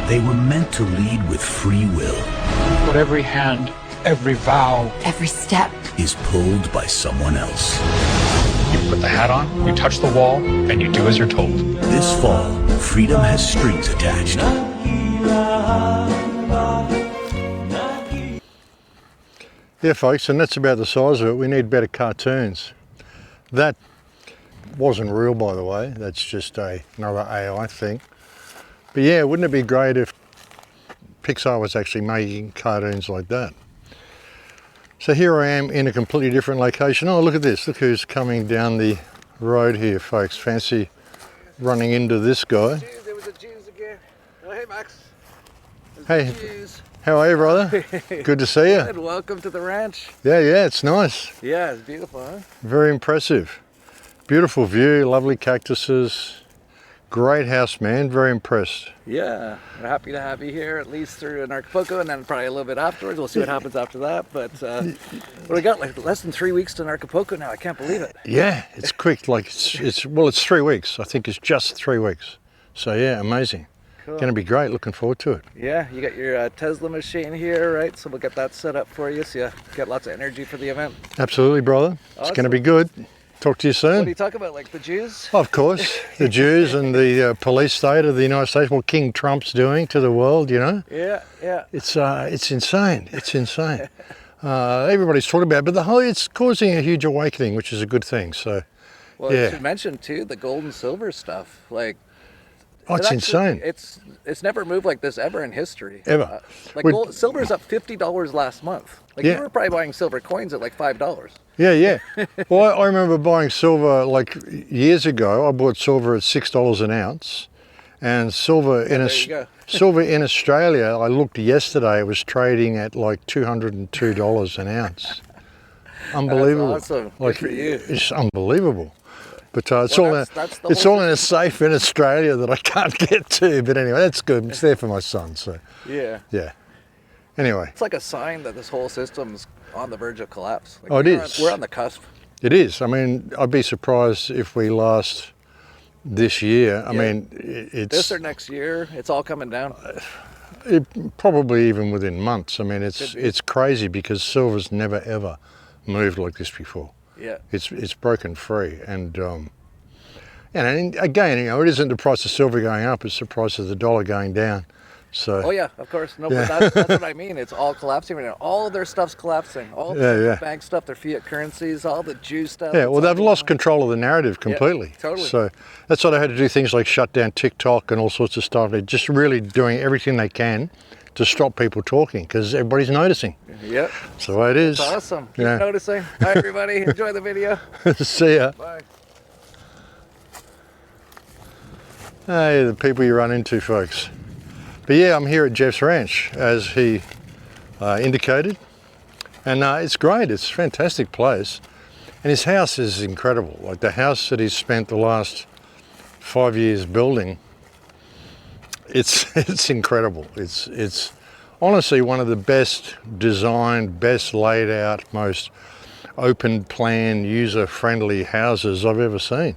They were meant to lead with free will. But every hand, every vow, every step is pulled by someone else. you put the hat on, you touch the wall, and you do as you're told. This fall, freedom has strings attached. Yeah, folks, and that's about the size of it. We need better cartoons. That wasn't real, by the way. That's just another AI thing. But yeah, wouldn't it be great if Pixar was actually making cartoons like that? So here I am in a completely different location. Oh, look at this. Look who's coming down the road here, folks. Fancy running into this guy. There was a Jews again. Oh, hey, Max. Hey, how are you, brother? Good to see you. Good. Welcome to the ranch. Yeah, it's nice. Yeah, it's beautiful, huh? Very impressive. Beautiful view, lovely cactuses. Great house, man. Very impressed. Yeah, we're happy to have you here, at least through an Acapulco, and then probably a little bit afterwards. We'll see what happens after that. But we got like less than 3 weeks to Acapulco now. I can't believe it. Yeah, it's quick. Like it's 3 weeks. I think it's just 3 weeks. So yeah, amazing. Cool. Going to be great. Looking forward to it. Yeah, you got your Tesla machine here, right? So we'll get that set up for you, so you get lots of energy for the event. Absolutely, brother. It's Awesome. going to be good. Talk to you soon. What do you talk about, like the Jews? Of course, the Jews and the police state of the United States. What King Trump's doing to the world, you know. Yeah. It's insane. It's insane. Everybody's talking about it, but it's causing a huge awakening, which is a good thing. So, Well, yeah. you should mention too the gold and silver stuff. Like, it's insane. It's never moved like this ever in history. Ever. Silver's up $50 last month. Like Yeah. you were probably buying silver coins at like $5. Yeah. Well, I remember buying silver like years ago. I bought silver at $6 an ounce, and silver silver in Australia. I looked yesterday; it was trading at like $202 an ounce. Unbelievable! That's awesome. Like, Good for you. It's unbelievable. But it's that's all in a safe in Australia that I can't get to. But anyway, that's good. It's there for my son. So Yeah. Anyway, It's like a sign that this whole system's on the verge of collapse. Like it is. We're on the cusp. It is. I mean, I'd be surprised if we last this year. I mean, it's This or next year, it's all coming down. probably even within months. I mean, it's crazy because silver's never ever moved like this before. Yeah. It's broken free, and again, you know, it isn't the price of silver going up; it's the price of the dollar going down. So. Oh yeah, of course. No, but that's what I mean. It's all collapsing right now. All of their stuff's collapsing. All the bank stuff, their fiat currencies, all the Jew stuff. Yeah, well, they've lost control of the narrative completely. Yeah, totally. So that's why they had to do things like shut down TikTok and all sorts of stuff. They're just really doing everything they can to stop people talking because everybody's noticing. Yep. That's the way it is. It's awesome. Keep noticing. Bye, everybody. Enjoy the video. See ya. Bye. Hey, the people you run into, folks. But yeah, I'm here at Jeff's ranch, as he indicated. And it's great. It's a fantastic place. And his house is incredible. Like the house that he's spent the last 5 years building, it's incredible. It's honestly one of the best designed, best laid out, most open plan, user-friendly houses I've ever seen.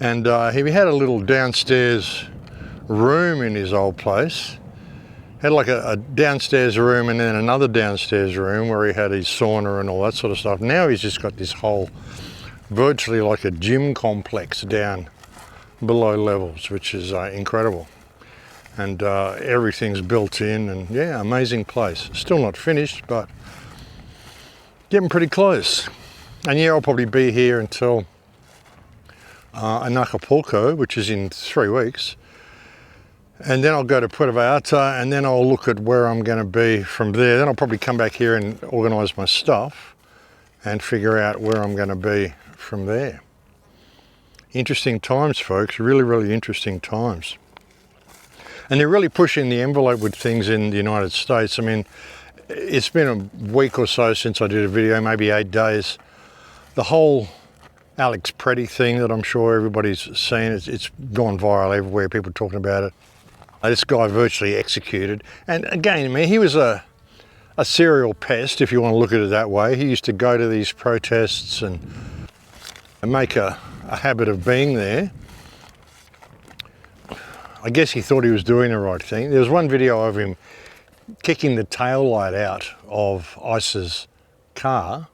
And he had a little downstairs room in his old place. Had like a downstairs room and then another downstairs room where he had his sauna and all that sort of stuff. Now he's just got this whole, virtually like a gym complex down below levels, which is incredible. And everything's built in, and yeah, amazing place. Still not finished, but getting pretty close. And yeah, I'll probably be here until Acapulco, which is in 3 weeks. And then I'll go to Puerto Vallarta, and then I'll look at where I'm going to be from there. Then I'll probably come back here and organise my stuff and figure out where I'm going to be from there. Interesting times, folks. Really, really interesting times. And they're really pushing the envelope with things in the United States. I mean, it's been a week or so since I did a video, maybe 8 days. The whole Alex Preddy thing that I'm sure everybody's seen, it's gone viral everywhere, people talking about it. This guy virtually executed. And again, I mean, he was a serial pest, if you want to look at it that way. He used to go to these protests and make a habit of being there. I guess he thought he was doing the right thing. There was one video of him kicking the tail light out of ICE's car.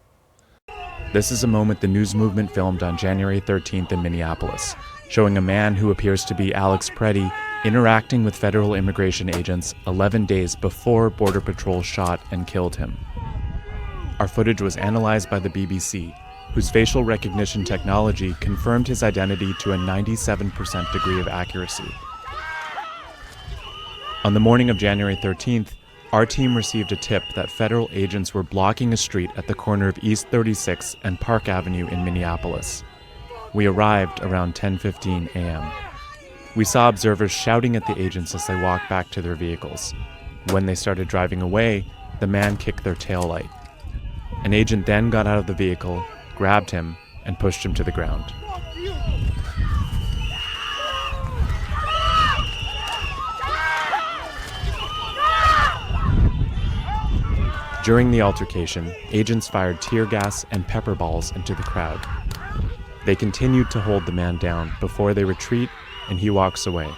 This is a moment the news movement filmed on January 13th in Minneapolis, showing a man who appears to be Alex Parody interacting with federal immigration agents 11 days before Border Patrol shot and killed him. Our footage was analyzed by the BBC, whose facial recognition technology confirmed his identity to a 97% degree of accuracy. On the morning of January 13th, our team received a tip that federal agents were blocking a street at the corner of East 36 and Park Avenue in Minneapolis. We arrived around 10:15 a.m. We saw observers shouting at the agents as they walked back to their vehicles. When they started driving away, the man kicked their taillight. An agent then got out of the vehicle, grabbed him, and pushed him to the ground. During the altercation, agents fired tear gas and pepper balls into the crowd. They continued to hold the man down before they retreat and he walks away.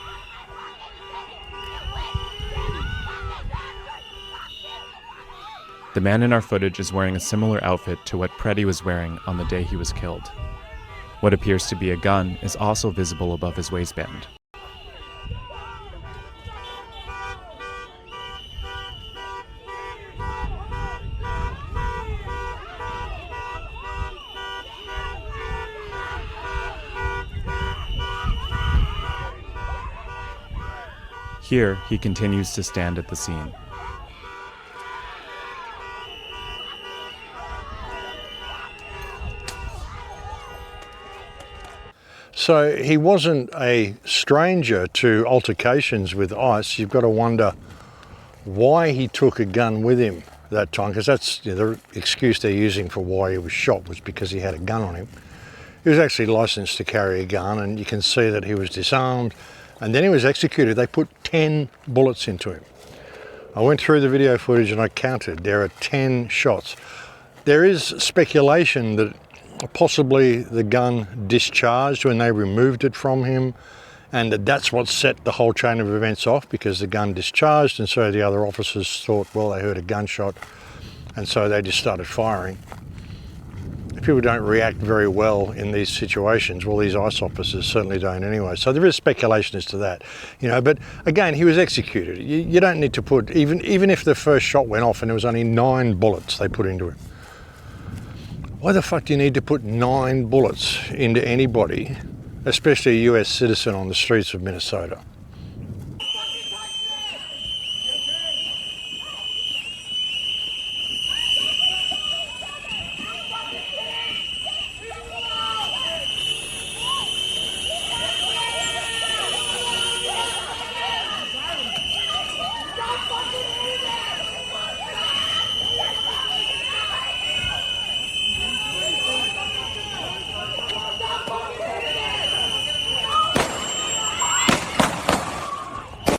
The man in our footage is wearing a similar outfit to what Parody was wearing on the day he was killed. What appears to be a gun is also visible above his waistband. Here, he continues to stand at the scene. So he wasn't a stranger to altercations with ICE. You've got to wonder why he took a gun with him that time, because that's the excuse they're using for why he was shot, was because he had a gun on him. He was actually licensed to carry a gun, and you can see that he was disarmed. And then he was executed. They put 10 bullets into him. I went through the video footage and I counted. There are 10 shots. There is speculation that possibly the gun discharged when they removed it from him, and that's what set the whole chain of events off, because the gun discharged, and so the other officers thought, well, they heard a gunshot, and so they just started firing. People don't react very well in these situations. Well, these ICE officers certainly don't anyway. So there is speculation as to that, but again, he was executed. You don't need to put, even if the first shot went off and there was only 9 bullets they put into him. Why the fuck do you need to put 9 bullets into anybody, especially a US citizen, on the streets of Minnesota?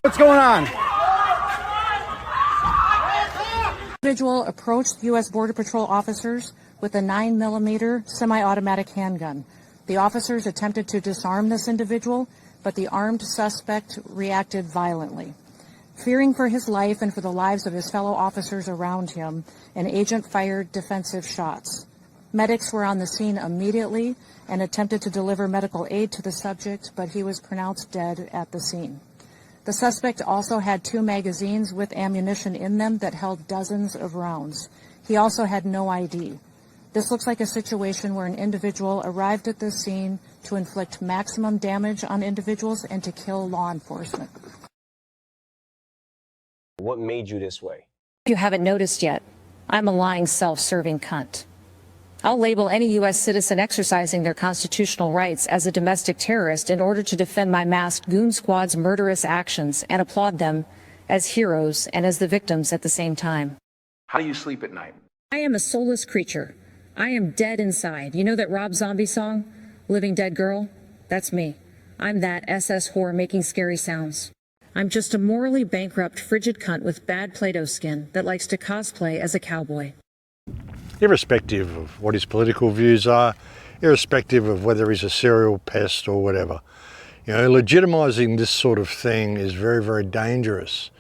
What's going on? Individual approached U.S. Border Patrol officers with a 9mm semi-automatic handgun. The officers attempted to disarm this individual, but the armed suspect reacted violently. Fearing for his life and for the lives of his fellow officers around him, an agent fired defensive shots. Medics were on the scene immediately and attempted to deliver medical aid to the subject, but he was pronounced dead at the scene. The suspect also had 2 magazines with ammunition in them that held dozens of rounds. He also had no ID. This looks like a situation where an individual arrived at the scene to inflict maximum damage on individuals and to kill law enforcement. What made you this way? If you haven't noticed yet, I'm a lying, self-serving cunt. I'll label any U.S. citizen exercising their constitutional rights as a domestic terrorist in order to defend my masked goon squad's murderous actions and applaud them as heroes and as the victims at the same time. How do you sleep at night? I am a soulless creature. I am dead inside. You know that Rob Zombie song, Living Dead Girl? That's me. I'm that SS whore making scary sounds. I'm just a morally bankrupt, frigid cunt with bad Play-Doh skin that likes to cosplay as a cowboy. Irrespective of what his political views are, irrespective of whether he's a serial pest or whatever. You know, legitimizing this sort of thing is very, very dangerous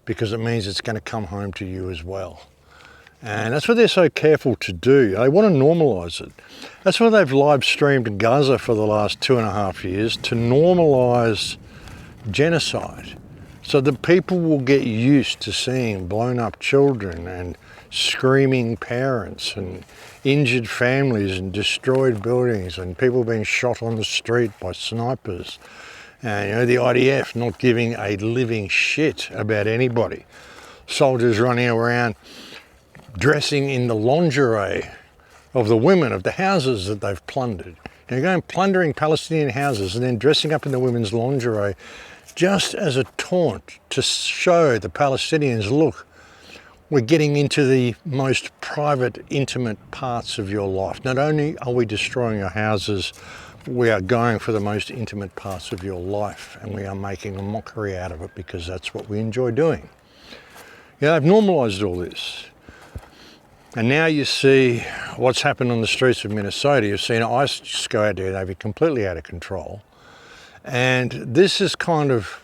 because it means it's going to come home to you as well. And that's what they're so careful to do. They want to normalize it. That's why they've live streamed Gaza for the last 2.5 years, to normalize genocide, so that people will get used to seeing blown up children and screaming parents and injured families and destroyed buildings and people being shot on the street by snipers. And you know, the IDF not giving a living shit about anybody. Soldiers running around dressing in the lingerie of the women of the houses that they've plundered. You know, going plundering Palestinian houses and then dressing up in the women's lingerie just as a taunt to show the Palestinians, look, we're getting into the most private, intimate parts of your life. Not only are we destroying your houses, we are going for the most intimate parts of your life, and we are making a mockery out of it because that's what we enjoy doing. You know, they've normalised all this. And now you see what's happened on the streets of Minnesota. You've seen ICE just go out there, they've been completely out of control. And this is kind of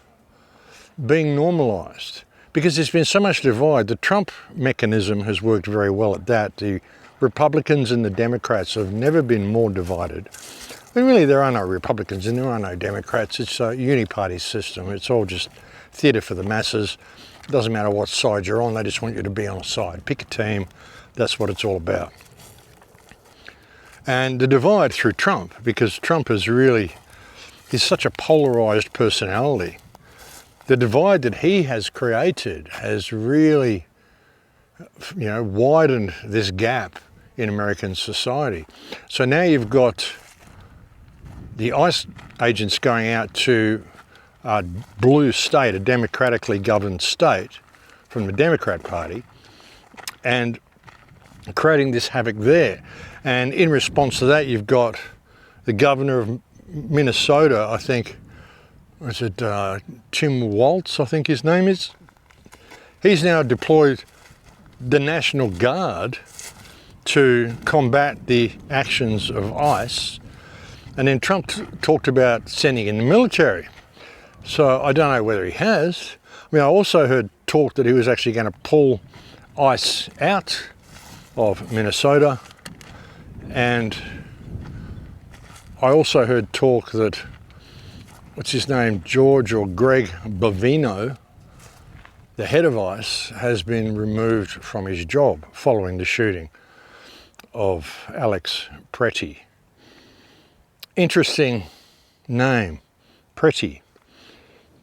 being normalised because there's been so much divide. The Trump mechanism has worked very well at that. The Republicans and the Democrats have never been more divided. I mean, really, there are no Republicans and there are no Democrats. It's a uni-party system. It's all just theatre for the masses. It doesn't matter what side you're on, they just want you to be on a side. Pick a team. That's what it's all about. And the divide through Trump, because Trump is such a polarised personality. The divide that he has created has really, you know, widened this gap in American society. So now you've got the ICE agents going out to a blue state, a democratically governed state from the Democrat Party, and creating this havoc there. And in response to that, you've got the governor of Minnesota, I think, was it Tim Walz, I think his name is? He's now deployed the National Guard to combat the actions of ICE. And then Trump talked about sending in the military. So I don't know whether he has. I mean, I also heard talk that he was actually going to pull ICE out of Minnesota, and I also heard talk that, what's his name, George or Greg Bovino, the head of ICE, has been removed from his job following the shooting of Alex Pretty. Interesting name, Pretty.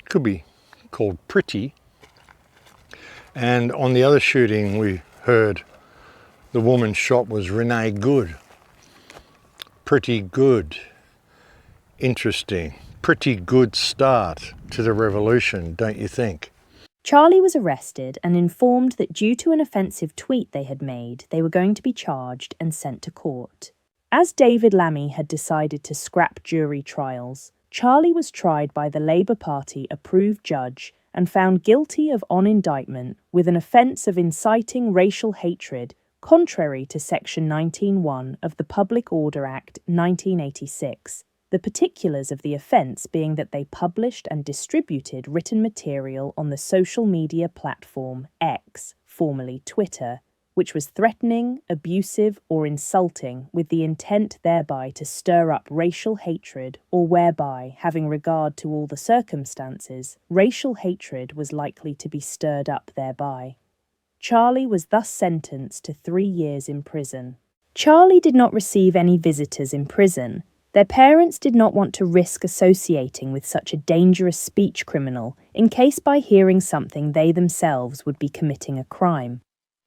Could be called Pretty. And on the other shooting, we heard the woman shot was Renee Good. Pretty good. Interesting. Pretty good start to the revolution, don't you think? Charlie was arrested and informed that due to an offensive tweet they had made, they were going to be charged and sent to court. As David Lammy had decided to scrap jury trials, Charlie was tried by the Labour Party-approved judge and found guilty of on-indictment with an offence of inciting racial hatred contrary to Section 19(1) of the Public Order Act 1986, the particulars of the offence being that they published and distributed written material on the social media platform X, formerly Twitter, which was threatening, abusive, or insulting with the intent thereby to stir up racial hatred, or whereby, having regard to all the circumstances, racial hatred was likely to be stirred up thereby. Charlie was thus sentenced to 3 years in prison. Charlie did not receive any visitors in prison. Their parents did not want to risk associating with such a dangerous speech criminal in case by hearing something they themselves would be committing a crime.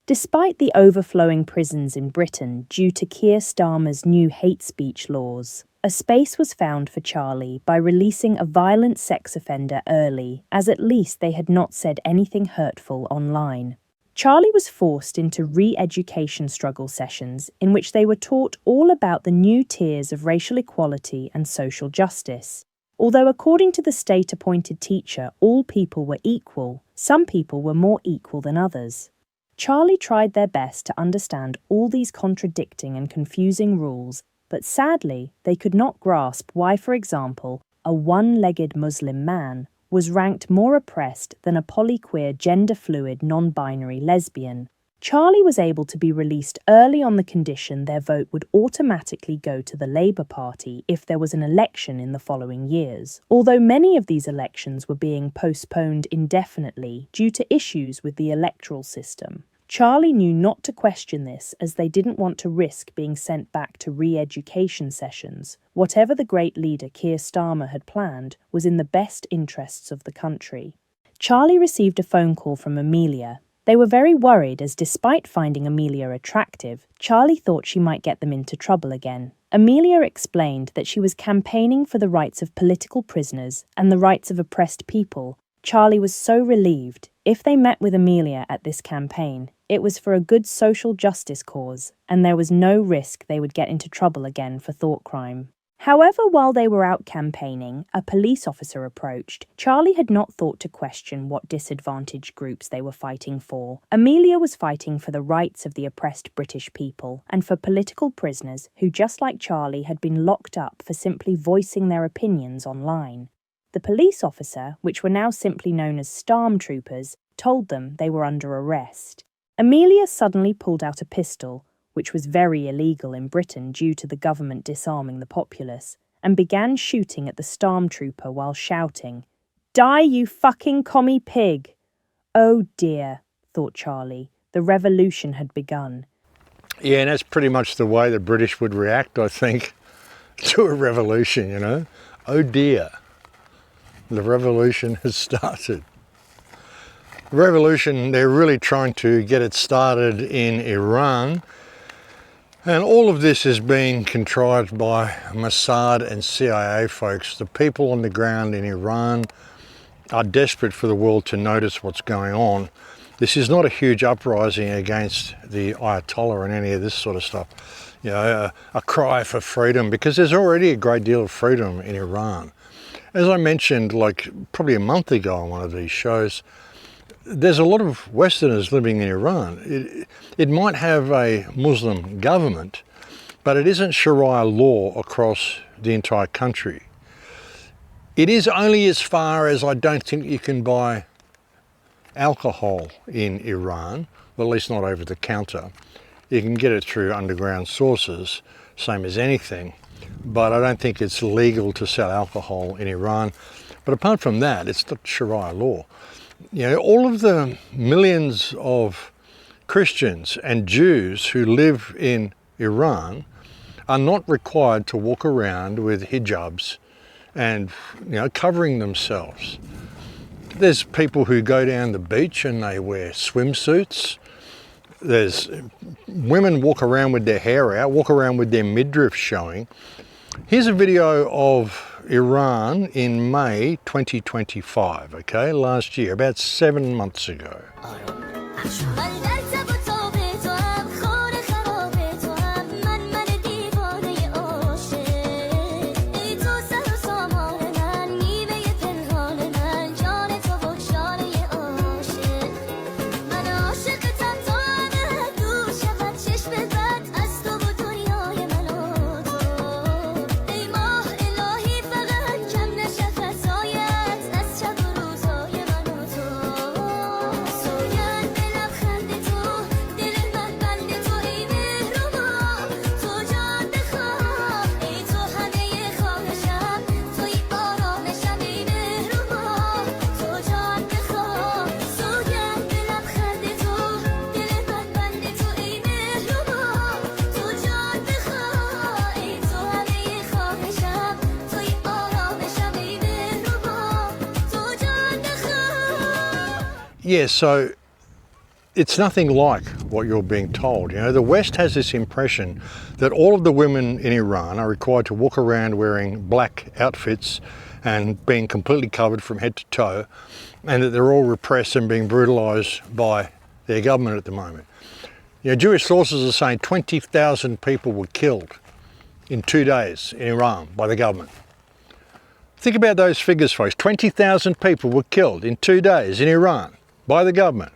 Despite the overflowing prisons in Britain due to Keir Starmer's new hate speech laws, a space was found for Charlie by releasing a violent sex offender early, as at least they had not said anything hurtful online. Charlie was forced into re-education struggle sessions in which they were taught all about the new tiers of racial equality and social justice. Although according to the state-appointed teacher all people were equal, some people were more equal than others. Charlie tried their best to understand all these contradicting and confusing rules, but sadly they could not grasp why, for example, a one-legged Muslim man, was ranked more oppressed than a polyqueer, gender-fluid, non-binary lesbian. Charlie was able to be released early on the condition their vote would automatically go to the Labour Party if there was an election in the following years, although many of these elections were being postponed indefinitely due to issues with the electoral system. Charlie knew not to question this, as they didn't want to risk being sent back to re-education sessions. Whatever the great leader Keir Starmer had planned was in the best interests of the country. Charlie received a phone call from Amelia. They were very worried, as despite finding Amelia attractive, Charlie thought she might get them into trouble again. Amelia explained that she was campaigning for the rights of political prisoners and the rights of oppressed people. Charlie was so relieved. If they met with Amelia at this campaign, it was for a good social justice cause, and there was no risk they would get into trouble again for thought crime. However, while they were out campaigning, a police officer approached. Charlie had not thought to question what disadvantaged groups they were fighting for. Amelia was fighting for the rights of the oppressed British people and for political prisoners who, just like Charlie, had been locked up for simply voicing their opinions online. The police officer, which were now simply known as stormtroopers, told them they were under arrest. Amelia suddenly pulled out a pistol, which was very illegal in Britain due to the government disarming the populace, and began shooting at the stormtrooper while shouting, "Die, you fucking commie pig!" Oh dear, thought Charlie, the revolution had begun. Yeah, and that's pretty much the way the British would react, I think, to a revolution, you know. Oh dear, the revolution has started. The revolution, they're really trying to get it started in Iran. And all of this is being contrived by Mossad and CIA folks. The people on the ground in Iran are desperate for the world to notice what's going on. This is not a huge uprising against the Ayatollah and any of this sort of stuff. You know, a cry for freedom, because there's already a great deal of freedom in Iran. As I mentioned, like probably a month ago on one of these shows, there's a lot of Westerners living in Iran. It might have a Muslim government, but it isn't Sharia law across the entire country. It is only as far as I don't think you can buy alcohol in Iran, well, at least not over the counter. You can get it through underground sources, same as anything, but I don't think it's legal to sell alcohol in Iran. But apart from that, it's not Sharia law. You know, all of the millions of Christians and Jews who live in Iran are not required to walk around with hijabs and, you know, covering themselves. There's people who go down the beach and they wear swimsuits. There's women walk around with their hair out, walk around with their midriff showing. Here's a video of Iran in May 2025, okay, last year, about 7 months ago. Yeah, so it's nothing like what you're being told. You know, the West has this impression that all of the women in Iran are required to walk around wearing black outfits and being completely covered from head to toe, and that they're all repressed and being brutalized by their government at the moment. You know, Jewish sources are saying 20,000 people were killed in 2 days in Iran by the government. Think about those figures, folks. 20,000 people were killed in 2 days in Iran by the government.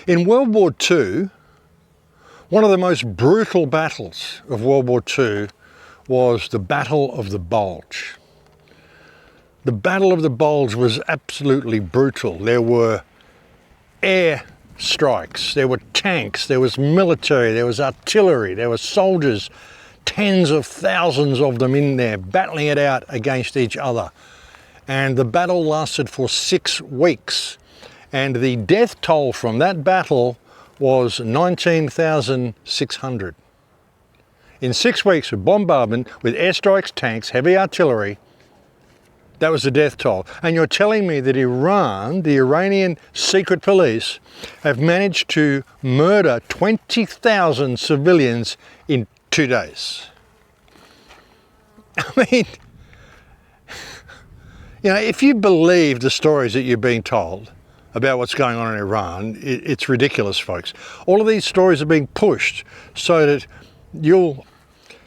In World War II, one of the most brutal battles of World War II was the Battle of the Bulge. The Battle of the Bulge was absolutely brutal. There were air strikes, there were tanks, there was military, there was artillery, there were soldiers, tens of thousands of them in there battling it out against each other. And the battle lasted for 6 weeks. And the death toll from that battle was 19,600. In 6 weeks of bombardment with airstrikes, tanks, heavy artillery, that was the death toll. And you're telling me that Iran, the Iranian secret police, have managed to murder 20,000 civilians in 2 days. I mean, you know, if you believe the stories that you're being told about what's going on in Iran, it's ridiculous, folks. All of these stories are being pushed so that you'll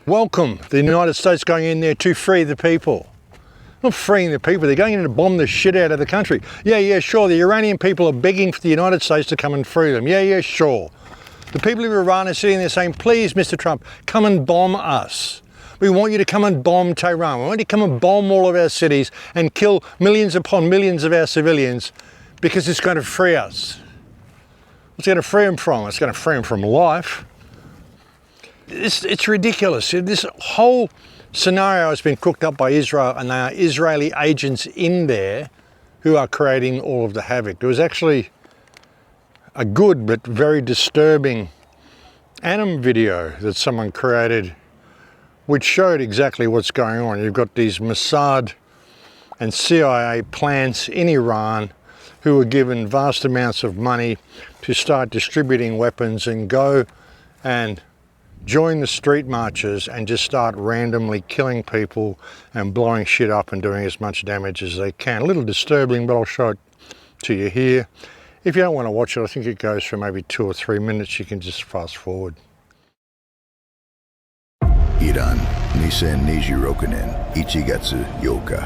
welcome the United States going in there to free the people. Not freeing the people, they're going in to bomb the shit out of the country. Yeah, sure, the Iranian people are begging for the United States to come and free them. Yeah, sure. The people of Iran are sitting there saying, please, Mr. Trump, come and bomb us. We want you to come and bomb Tehran. We want you to come and bomb all of our cities and kill millions upon millions of our civilians because it's going to free us. What's it going to free them from? It's going to free them from life. It's ridiculous. This whole scenario has been cooked up by Israel, and there are Israeli agents in there who are creating all of the havoc. There was actually a good but very disturbing anim video that someone created which showed exactly what's going on. You've got these Mossad and CIA plants in Iran who were given vast amounts of money to start distributing weapons and go and join the street marches and just start randomly killing people and blowing shit up and doing as much damage as they can. A little disturbing, but I'll show it to you here. If you don't want to watch it, I think it goes for maybe 2 or 3 minutes. You can just fast forward. Iran, 2026年1月8日。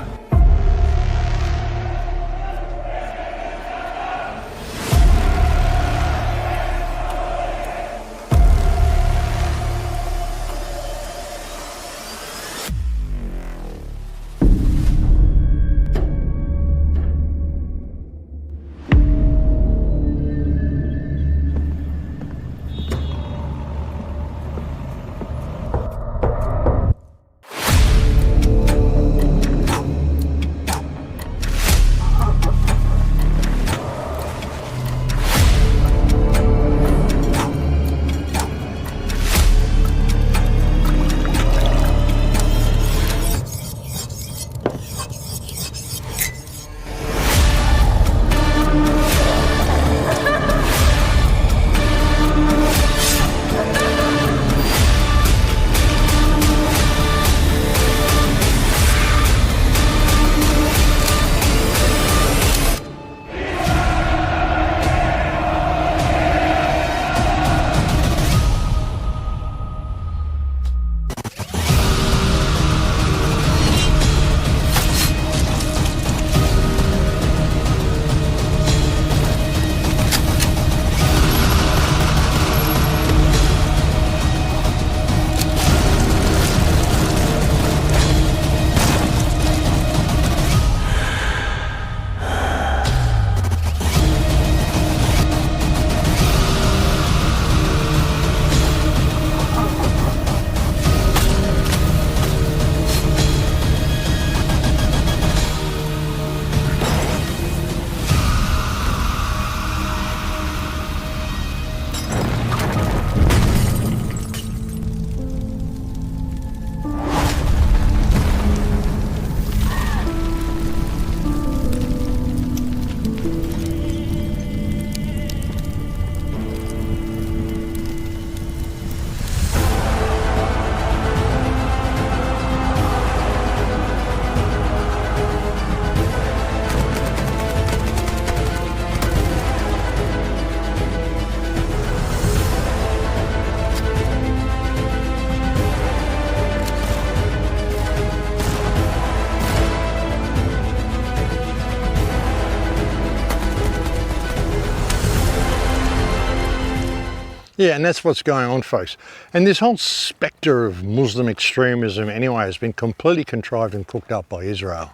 Yeah, and that's what's going on, folks. And this whole spectre of Muslim extremism anyway has been completely contrived and cooked up by Israel.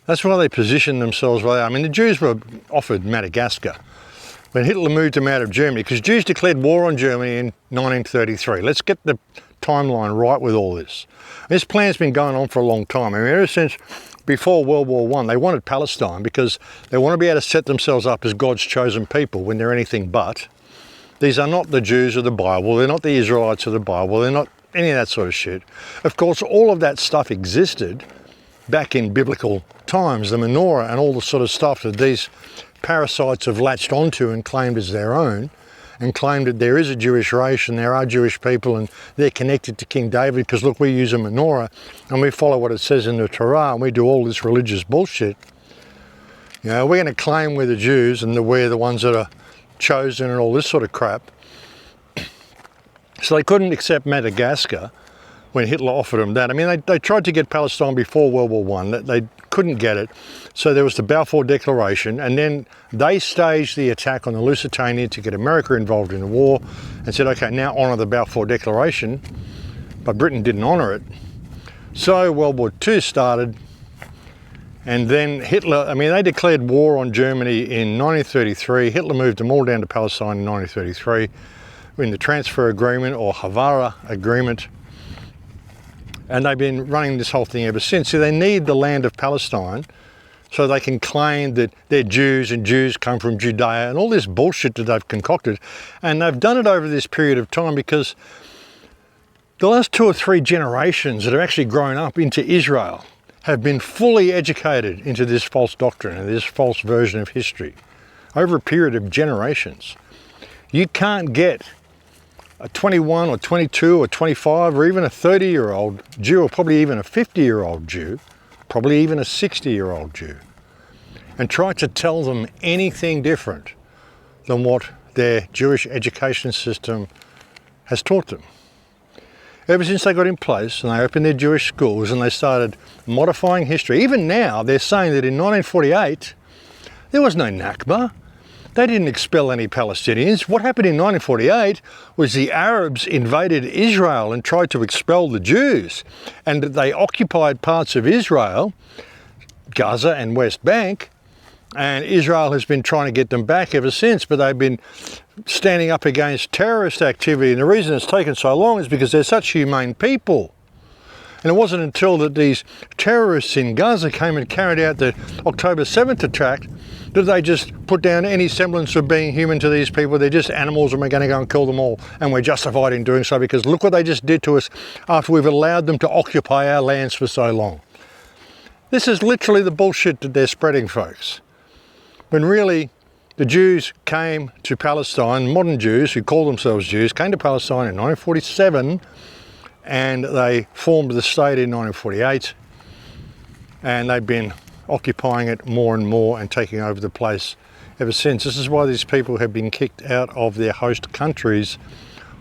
That's why they position themselves where they are. I mean, the Jews were offered Madagascar when Hitler moved them out of Germany, because Jews declared war on Germany in 1933. Let's get the timeline right with all this. This plan's been going on for a long time. I mean, ever since before World War I, they wanted Palestine because they want to be able to set themselves up as God's chosen people when they're anything but. These are not the Jews of the Bible, they're not the Israelites of the Bible, they're not any of that sort of shit. Of course, all of that stuff existed back in biblical times, the menorah and all the sort of stuff that these parasites have latched onto and claimed as their own, and claimed that there is a Jewish race and there are Jewish people and they're connected to King David because look, we use a menorah and we follow what it says in the Torah and we do all this religious bullshit. You know, we're going to claim we're the Jews and that we're the ones that are chosen and all this sort of crap. So they couldn't accept Madagascar when Hitler offered them that. I mean, they tried to get Palestine before World War I. They couldn't get it. So there was the Balfour Declaration, and then they staged the attack on the Lusitania to get America involved in the war and said, okay, now honour the Balfour Declaration. But Britain didn't honour it. So World War II started. And then Hitler, I mean, they declared war on Germany in 1933. Hitler moved them all down to Palestine in 1933 in the transfer agreement or Havara agreement. And they've been running this whole thing ever since. So they need the land of Palestine so they can claim that they're Jews and Jews come from Judea and all this bullshit that they've concocted. And they've done it over this period of time because the last 2 or 3 generations that have actually grown up into Israel have been fully educated into this false doctrine and this false version of history over a period of generations. You can't get a 21 or 22 or 25 or even a 30-year-old Jew, or probably even a 50-year-old Jew, probably even a 60-year-old Jew, and try to tell them anything different than what their Jewish education system has taught them. Ever since they got in place and they opened their Jewish schools and they started modifying history, even now they're saying that in 1948 there was no Nakba. They didn't expel any Palestinians. What happened in 1948 was the Arabs invaded Israel and tried to expel the Jews, and they occupied parts of Israel, Gaza and West Bank, and Israel has been trying to get them back ever since, but they've been standing up against terrorist activity, and the reason it's taken so long is because they're such humane people. And it wasn't until that these terrorists in Gaza came and carried out the October 7th attack that they just put down any semblance of being human to these people. They're just animals and we're going to go and kill them all, and we're justified in doing so because look what they just did to us after we've allowed them to occupy our lands for so long. This is literally the bullshit that they're spreading, folks. When really the Jews came to Palestine, modern Jews who call themselves Jews, came to Palestine in 1947 and they formed the state in 1948, and they've been occupying it more and more and taking over the place ever since. This is why these people have been kicked out of their host countries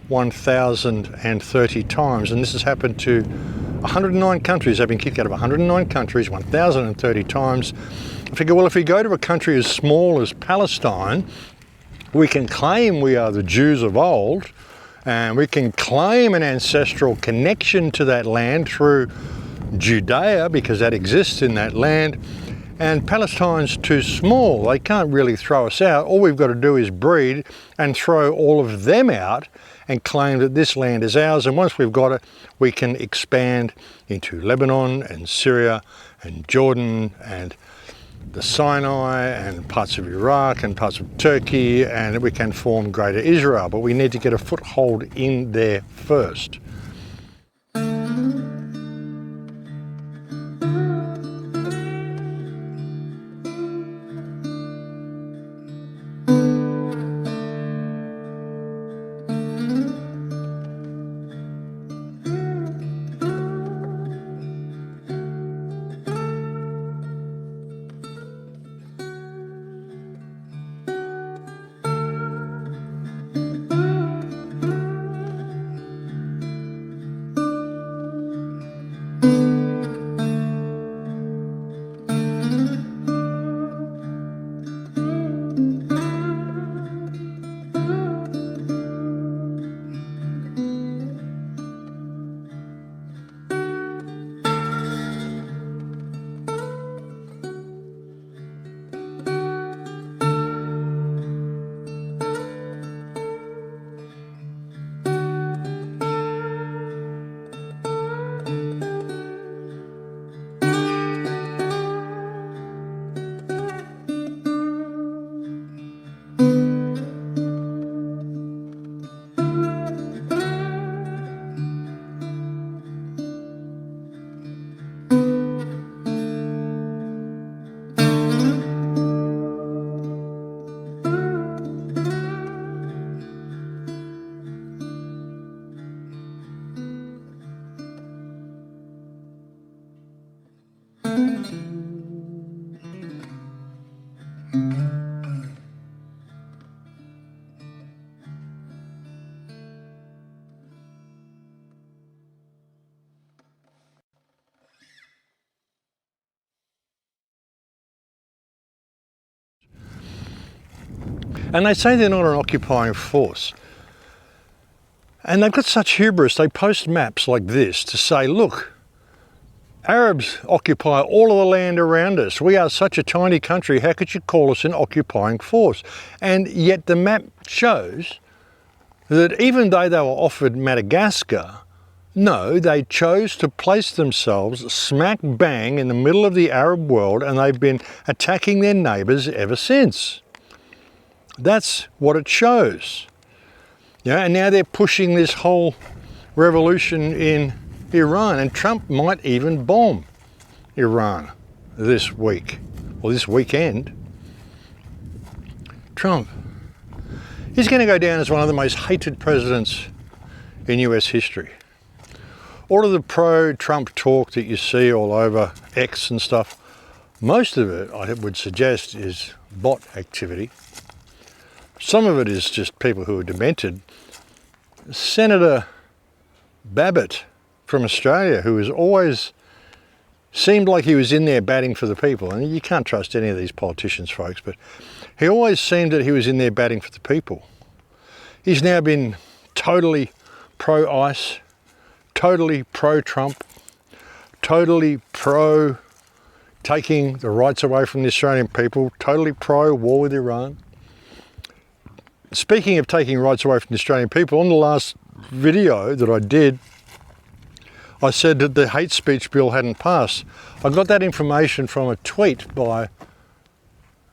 1,030 times, and this has happened to 109 countries. They've been kicked out of 109 countries 1,030 times. I figure, well, if we go to a country as small as Palestine, we can claim we are the Jews of old, and we can claim an ancestral connection to that land through Judea because that exists in that land, and Palestine's too small. They can't really throw us out. All we've got to do is breed and throw all of them out and claim that this land is ours, and once we've got it, we can expand into Lebanon and Syria and Jordan and the Sinai and parts of Iraq and parts of Turkey, and we can form Greater Israel, but we need to get a foothold in there first. And they say they're not an occupying force. And they've got such hubris, they post maps like this to say, look, Arabs occupy all of the land around us. We are such a tiny country, how could you call us an occupying force? And yet the map shows that even though they were offered Madagascar, no, they chose to place themselves smack bang in the middle of the Arab world, and they've been attacking their neighbours ever since. That's what it shows. Yeah, and now they're pushing this whole revolution in Iran, and Trump might even bomb Iran this week, or this weekend. Trump, he's going to go down as one of the most hated presidents in US history. All of the pro-Trump talk that you see all over X and stuff, most of it, I would suggest, is bot activity. Some of it is just people who are demented. Senator Babbitt from Australia, who has always seemed like he was in there batting for the people, and you can't trust any of these politicians, folks, but he always seemed that he was in there batting for the people. He's now been totally pro-ICE, totally pro-Trump, totally pro taking the rights away from the Australian people, totally pro-war with Iran. Speaking of taking rights away from the Australian people, on the last video that I did, I said that the hate speech bill hadn't passed. I got that information from a tweet by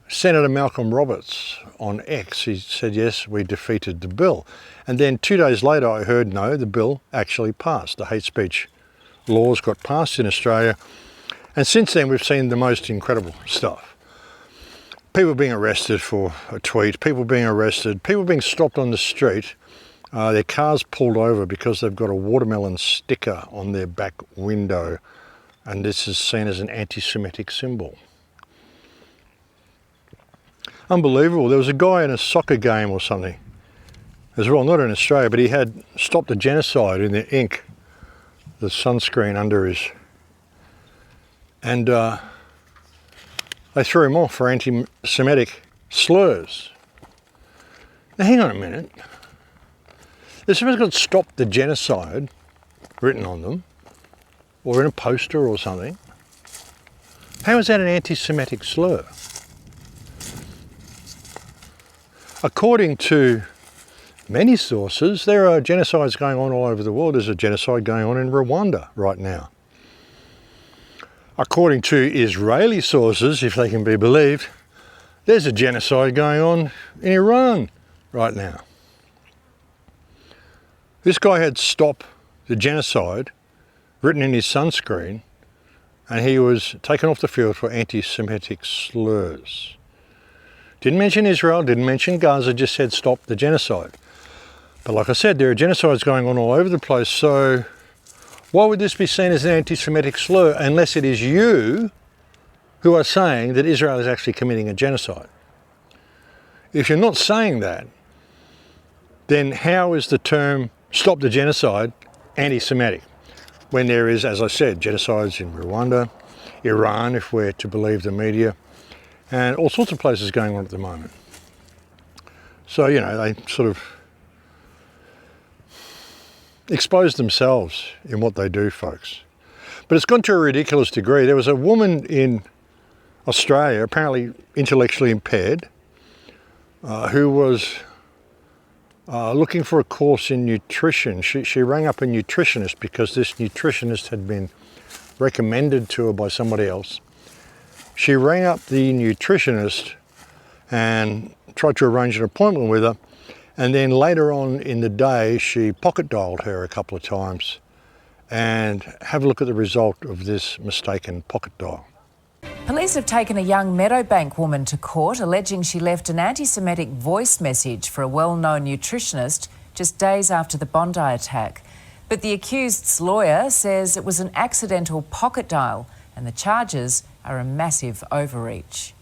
Senator Malcolm Roberts on X. He said, yes, we defeated the bill. And then 2 days later, I heard, no, the bill actually passed. The hate speech laws got passed in Australia. And since then, we've seen the most incredible stuff. People being arrested for a tweet, people being arrested, people being stopped on the street, their cars pulled over because they've got a watermelon sticker on their back window, and this is seen as an anti-Semitic symbol. Unbelievable. There was a guy in a soccer game or something as well, not in Australia, but he had stopped the genocide in the ink, the sunscreen under his, and they threw him off for anti-Semitic slurs. Now hang on a minute. If someone's got "Stop the Genocide" written on them, or in a poster or something, how is that an anti-Semitic slur? According to many sources, there are genocides going on all over the world. There's a genocide going on in Rwanda right now. According to Israeli sources, if they can be believed, there's a genocide going on in Iran right now. This guy had "Stop the Genocide" written in his sunscreen, and he was taken off the field for anti-Semitic slurs. Didn't mention Israel, didn't mention Gaza, just said "Stop the Genocide." But like I said, there are genocides going on all over the place, so why would this be seen as an anti-Semitic slur unless it is you who are saying that Israel is actually committing a genocide? If you're not saying that, then how is the term "Stop the Genocide" anti-Semitic when there is, as I said, genocides in Rwanda, Iran, if we're to believe the media, and all sorts of places going on at the moment? So, you know, they sort of expose themselves in what they do, folks. But it's gone to a ridiculous degree. There was a woman in Australia, apparently intellectually impaired, who was looking for a course in nutrition. She rang up a nutritionist because this nutritionist had been recommended to her by somebody else. She rang up the nutritionist and tried to arrange an appointment with her, and then later on in the day she pocket dialed her a couple of times. And have a look at the result of this mistaken pocket dial. Police have taken a young Meadowbank woman to court alleging she left an anti-Semitic voice message for a well-known nutritionist just days after the Bondi attack. But the accused's lawyer says it was an accidental pocket dial and the charges are a massive overreach.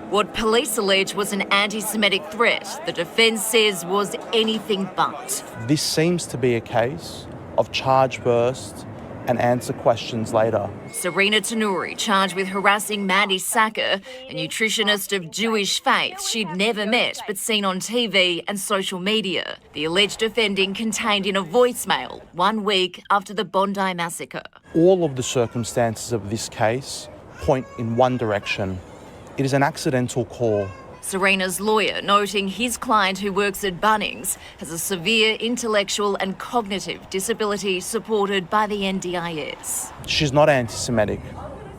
What police allege was an anti-Semitic threat, the defence says was anything but. This seems to be a case of charge burst and answer questions later. Serena Tanuri charged with harassing Mandy Sacker, a nutritionist of Jewish faith she'd never met but seen on TV and social media. The alleged offending contained in a voicemail 1 week after the Bondi massacre. All of the circumstances of this case point in one direction. It is an accidental call. Serena's lawyer noting his client, who works at Bunnings, has a severe intellectual and cognitive disability supported by the NDIS. She's not anti-Semitic.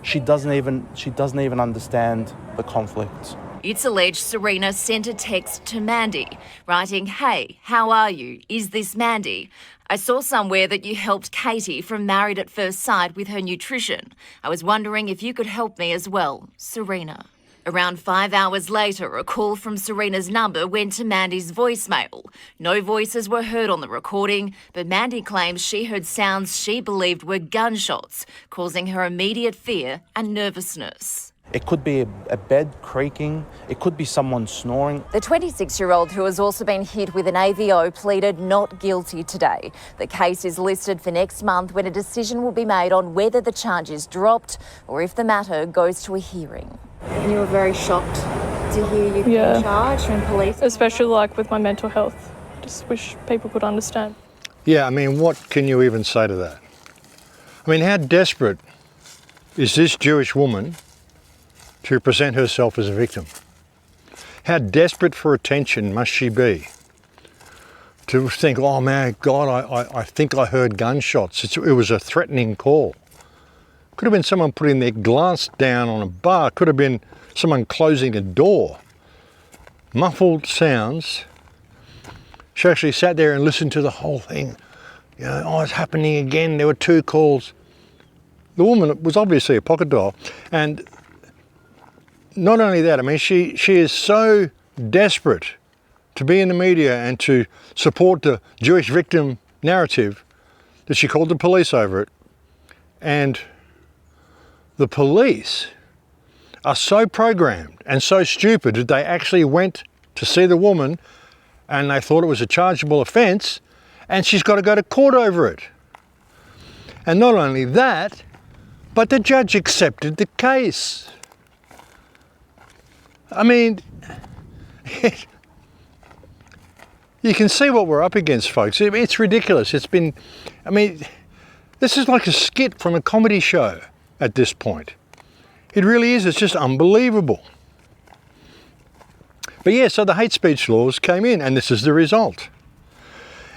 She doesn't even understand the conflict. It's alleged Serena sent a text to Mandy, writing, "Hey, how are you? Is this Mandy? I saw somewhere that you helped Katie from Married at First Sight with her nutrition. I was wondering if you could help me as well, Serena." Around 5 hours later, a call from Serena's number went to Mandy's voicemail. No voices were heard on the recording, but Mandy claims she heard sounds she believed were gunshots, causing her immediate fear and nervousness. It could be a bed creaking. It could be someone snoring. The 26-year-old, who has also been hit with an AVO, pleaded not guilty today. The case is listed for next month, when a decision will be made on whether the charge is dropped or if the matter goes to a hearing. And you were very shocked to hear you being charged from police? Especially like with my mental health. I just wish people could understand. Yeah, I mean, what can you even say to that? I mean, how desperate is this Jewish woman to present herself as a victim? How desperate for attention must she be to think, oh man, God, I think I heard gunshots. It was a threatening call. Could have been someone putting their glass down on a bar. Could have been someone closing a door. Muffled sounds. She actually sat there and listened to the whole thing. You know, oh, it's happening again. There were 2 calls. The woman was obviously a pocket dial. And not only that, I mean, she is so desperate to be in the media and to support the Jewish victim narrative that she called the police over it. And the police are so programmed and so stupid that they actually went to see the woman and they thought it was a chargeable offence, and she's got to go to court over it. And not only that, but the judge accepted the case. I mean, you can see what we're up against, folks. It's ridiculous. It's been, I mean, this is like a skit from a comedy show at this point. It really is. It's just unbelievable. But yeah, so the hate speech laws came in, and this is the result.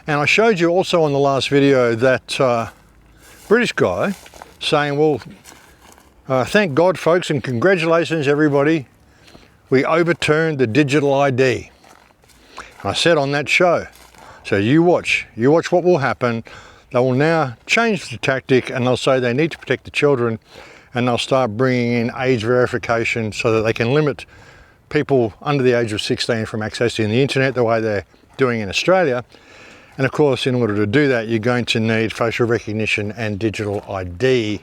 And I showed you also on the last video that British guy saying, well, thank God, folks, and congratulations, everybody. We overturned the digital ID. I said on that show, so you watch what will happen. They will now change the tactic, and they'll say they need to protect the children, and they'll start bringing in age verification so that they can limit people under the age of 16 from accessing the internet the way they're doing in Australia. And of course, in order to do that, you're going to need facial recognition and digital ID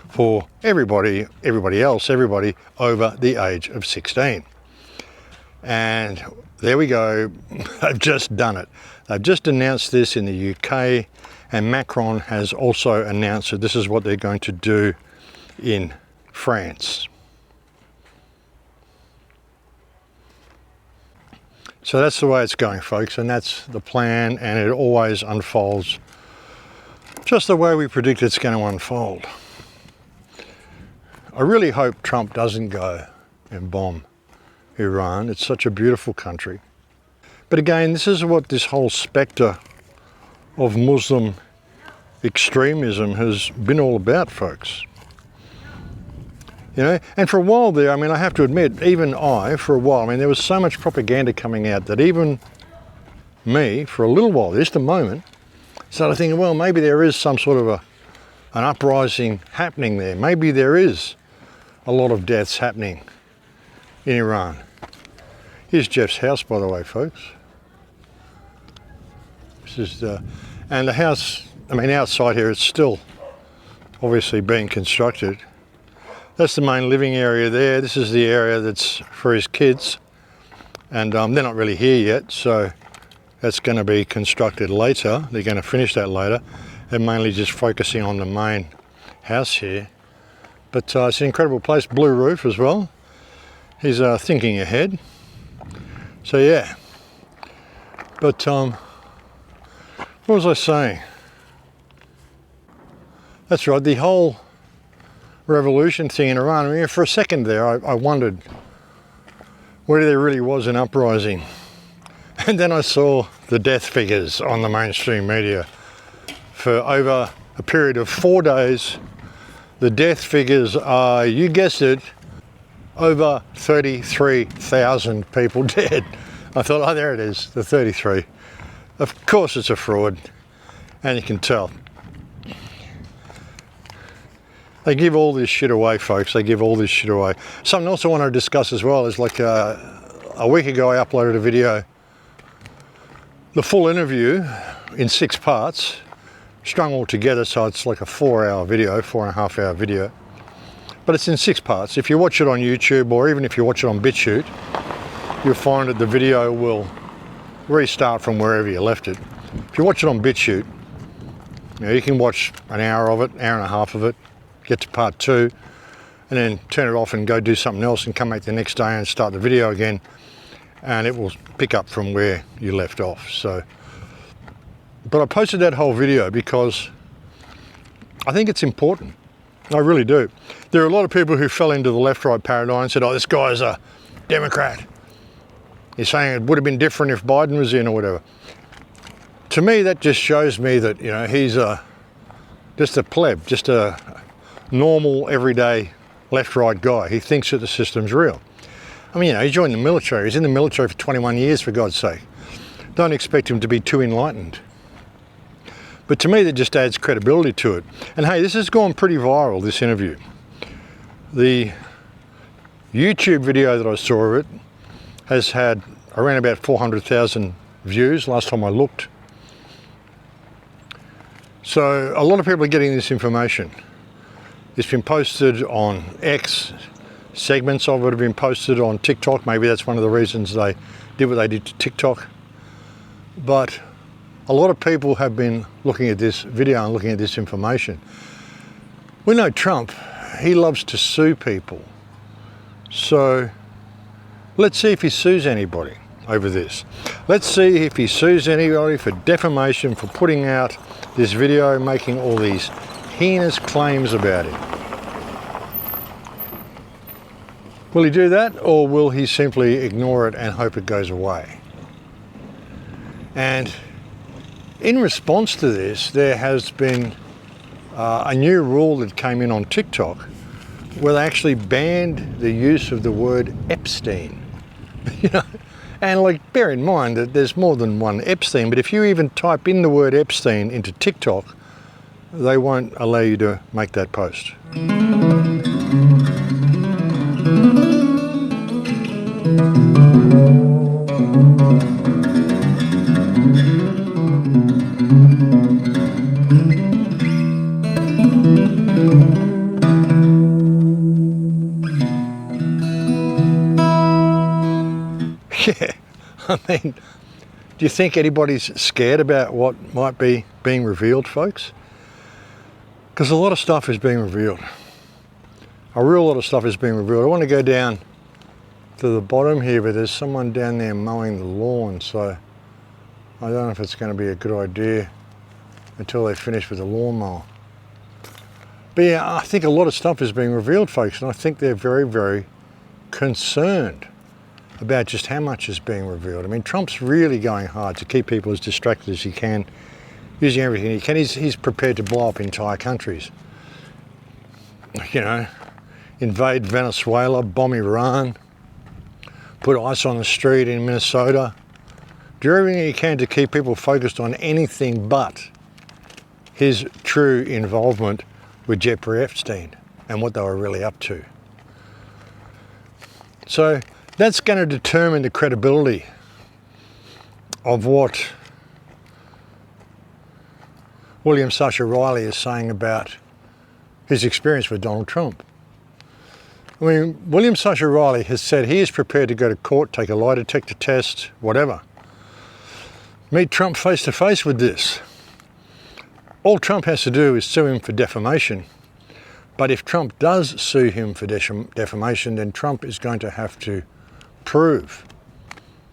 for everybody over the age of 16. And there we go, they've just done it. They've just announced this in the UK, and Macron has also announced that this is what they're going to do in France. So that's the way it's going, folks, and that's the plan, and it always unfolds just the way we predict it's going to unfold. I really hope Trump doesn't go and bomb Iran. It's such a beautiful country. But again, this is what this whole spectre of Muslim extremism has been all about, folks. You know, and for a while there, I mean, I have to admit, even for a while, I mean, there was so much propaganda coming out that even me, for a little while, just a moment, started thinking, well, maybe there is some sort of an uprising happening there. Maybe there is a lot of deaths happening in Iran. Here's Jeff's house, by the way, folks. This is and the house, I mean, outside here, it's still obviously being constructed. That's the main living area there. This is the area that's for his kids. And they're not really here yet, so that's going to be constructed later. They're going to finish that later. They're mainly just focusing on the main house here. But it's an incredible place, blue roof as well. He's thinking ahead. So yeah. But what was I saying? That's right, the whole revolution thing in Iran. I mean, for a second there, I wondered whether there really was an uprising. And then I saw the death figures on the mainstream media. For over a period of 4 days, the death figures are, you guessed it, over 33,000 people dead. I thought, oh, there it is, the 33. Of course it's a fraud, and you can tell. They give all this shit away, folks. They give all this shit away. Something else I want to discuss as well is like a week ago I uploaded a video, the full interview in 6 parts, strung all together, so it's like a 4-hour video, 4.5-hour video. But it's in 6 parts. If you watch it on YouTube, or even if you watch it on BitChute, you'll find that the video will restart from wherever you left it. If you watch it on BitChute, you can watch an hour of it, hour and a half of it, get to part 2, and then turn it off and go do something else and come back the next day and start the video again, and it will pick up from where you left off. So, but I posted that whole video because I think it's important. I really do. There are a lot of people who fell into the left-right paradigm and said, oh, this guy's a Democrat. He's saying it would have been different if Biden was in or whatever. To me, that just shows me that, you know, he's just a pleb, just a normal, everyday left-right guy. He thinks that the system's real. I mean, you know, he joined the military. He's in the military for 21 years, for God's sake. Don't expect him to be too enlightened. But to me, that just adds credibility to it. And hey, this has gone pretty viral, this interview. The YouTube video that I saw of it has had around about 400,000 views last time I looked. So a lot of people are getting this information. It's been posted on X, segments of it have been posted on TikTok. Maybe that's one of the reasons they did what they did to TikTok. But a lot of people have been looking at this video and looking at this information. We know Trump, he loves to sue people. So let's see if he sues anybody over this. Let's see if he sues anybody for defamation, for putting out this video, making all these heinous claims about him. Will he do that, or will he simply ignore it and hope it goes away? And in response to this, there has been a new rule that came in on TikTok where they actually banned the use of the word Epstein. You know, and like, bear in mind that there's more than one Epstein, but if you even type in the word Epstein into TikTok, they won't allow you to make that post. Yeah, I mean, do you think anybody's scared about what might be being revealed, folks? Because a lot of stuff is being revealed. A real lot of stuff is being revealed. I want to go down to the bottom here, but there's someone down there mowing the lawn, so I don't know if it's going to be a good idea until they finish with the lawnmower. But yeah, I think a lot of stuff is being revealed, folks, and I think they're very, very concerned about just how much is being revealed. I mean, Trump's really going hard to keep people as distracted as he can, using everything he can. He's prepared to blow up entire countries. You know, invade Venezuela, bomb Iran, put ice on the street in Minnesota. Do everything he can to keep people focused on anything but his true involvement with Jeffrey Epstein and what they were really up to. So that's going to determine the credibility of what William Sasha Riley is saying about his experience with Donald Trump. I mean, William Sasha Riley has said he is prepared to go to court, take a lie detector test, whatever. Meet Trump face to face with this. all Trump has to do is sue him for defamation. But if Trump does sue him for defamation, then Trump is going to have to prove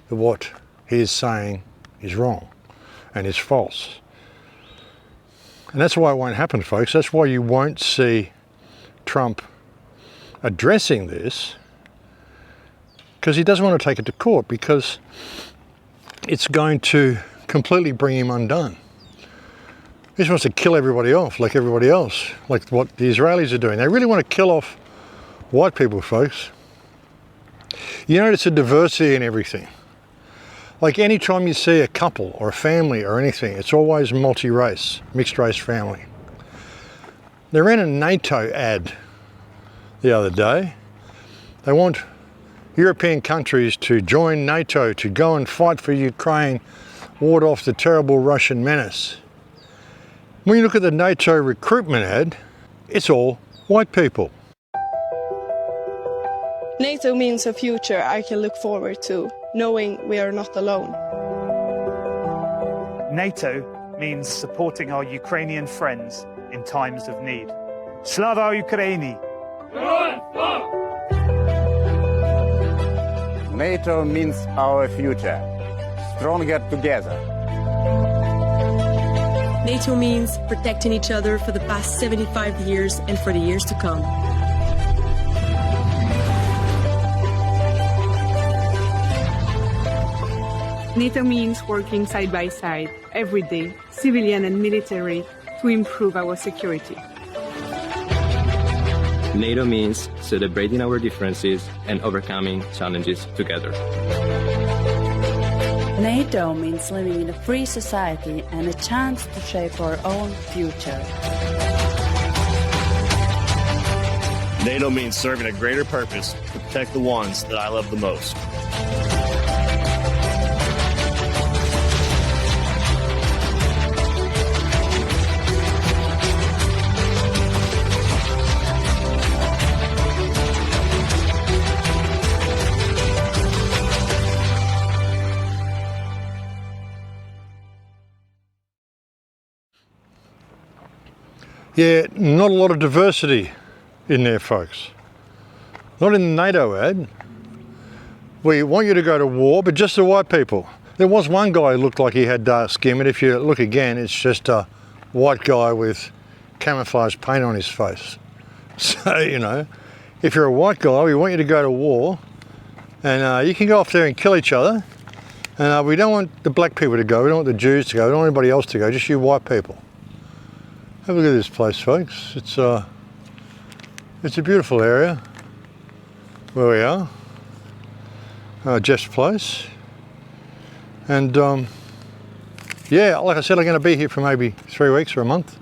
that what he is saying is wrong and is false. And that's why it won't happen, folks. That's why you won't see Trump addressing this, because he doesn't want to take it to court, because it's going to completely bring him undone. He just wants to kill everybody off like everybody else, like what the Israelis are doing. They really want to kill off white people, folks. You notice a diversity in everything. Like any time you see a couple or a family or anything, it's always multi-race, mixed race family. They ran a NATO ad the other day. They want European countries to join NATO, to go and fight for Ukraine, ward off the terrible Russian menace. When you look at the NATO recruitment ad, it's all white people. NATO means a future I can look forward to, knowing we are not alone. NATO means supporting our Ukrainian friends in times of need. Slava Ukraini! NATO means our future, stronger together. NATO means protecting each other for the past 75 years and for the years to come. NATO means working side by side, every day, civilian and military, to improve our security. NATO means celebrating our differences and overcoming challenges together. NATO means living in a free society and a chance to shape our own future. NATO means serving a greater purpose to protect the ones that I love the most. Yeah, not a lot of diversity in there, folks. Not in the NATO ad. We want you to go to war, but just the white people. There was one guy who looked like he had dark skin, but if you look again, it's just a white guy with camouflage paint on his face. So, you know, if you're a white guy, we want you to go to war, and you can go off there and kill each other. And we don't want the black people to go, we don't want the Jews to go, we don't want anybody else to go, just you white people. Have a look at this place, folks. It's a beautiful area where we are. Jeff's place. And yeah, like I said, I'm going to be here for maybe 3 weeks or a month.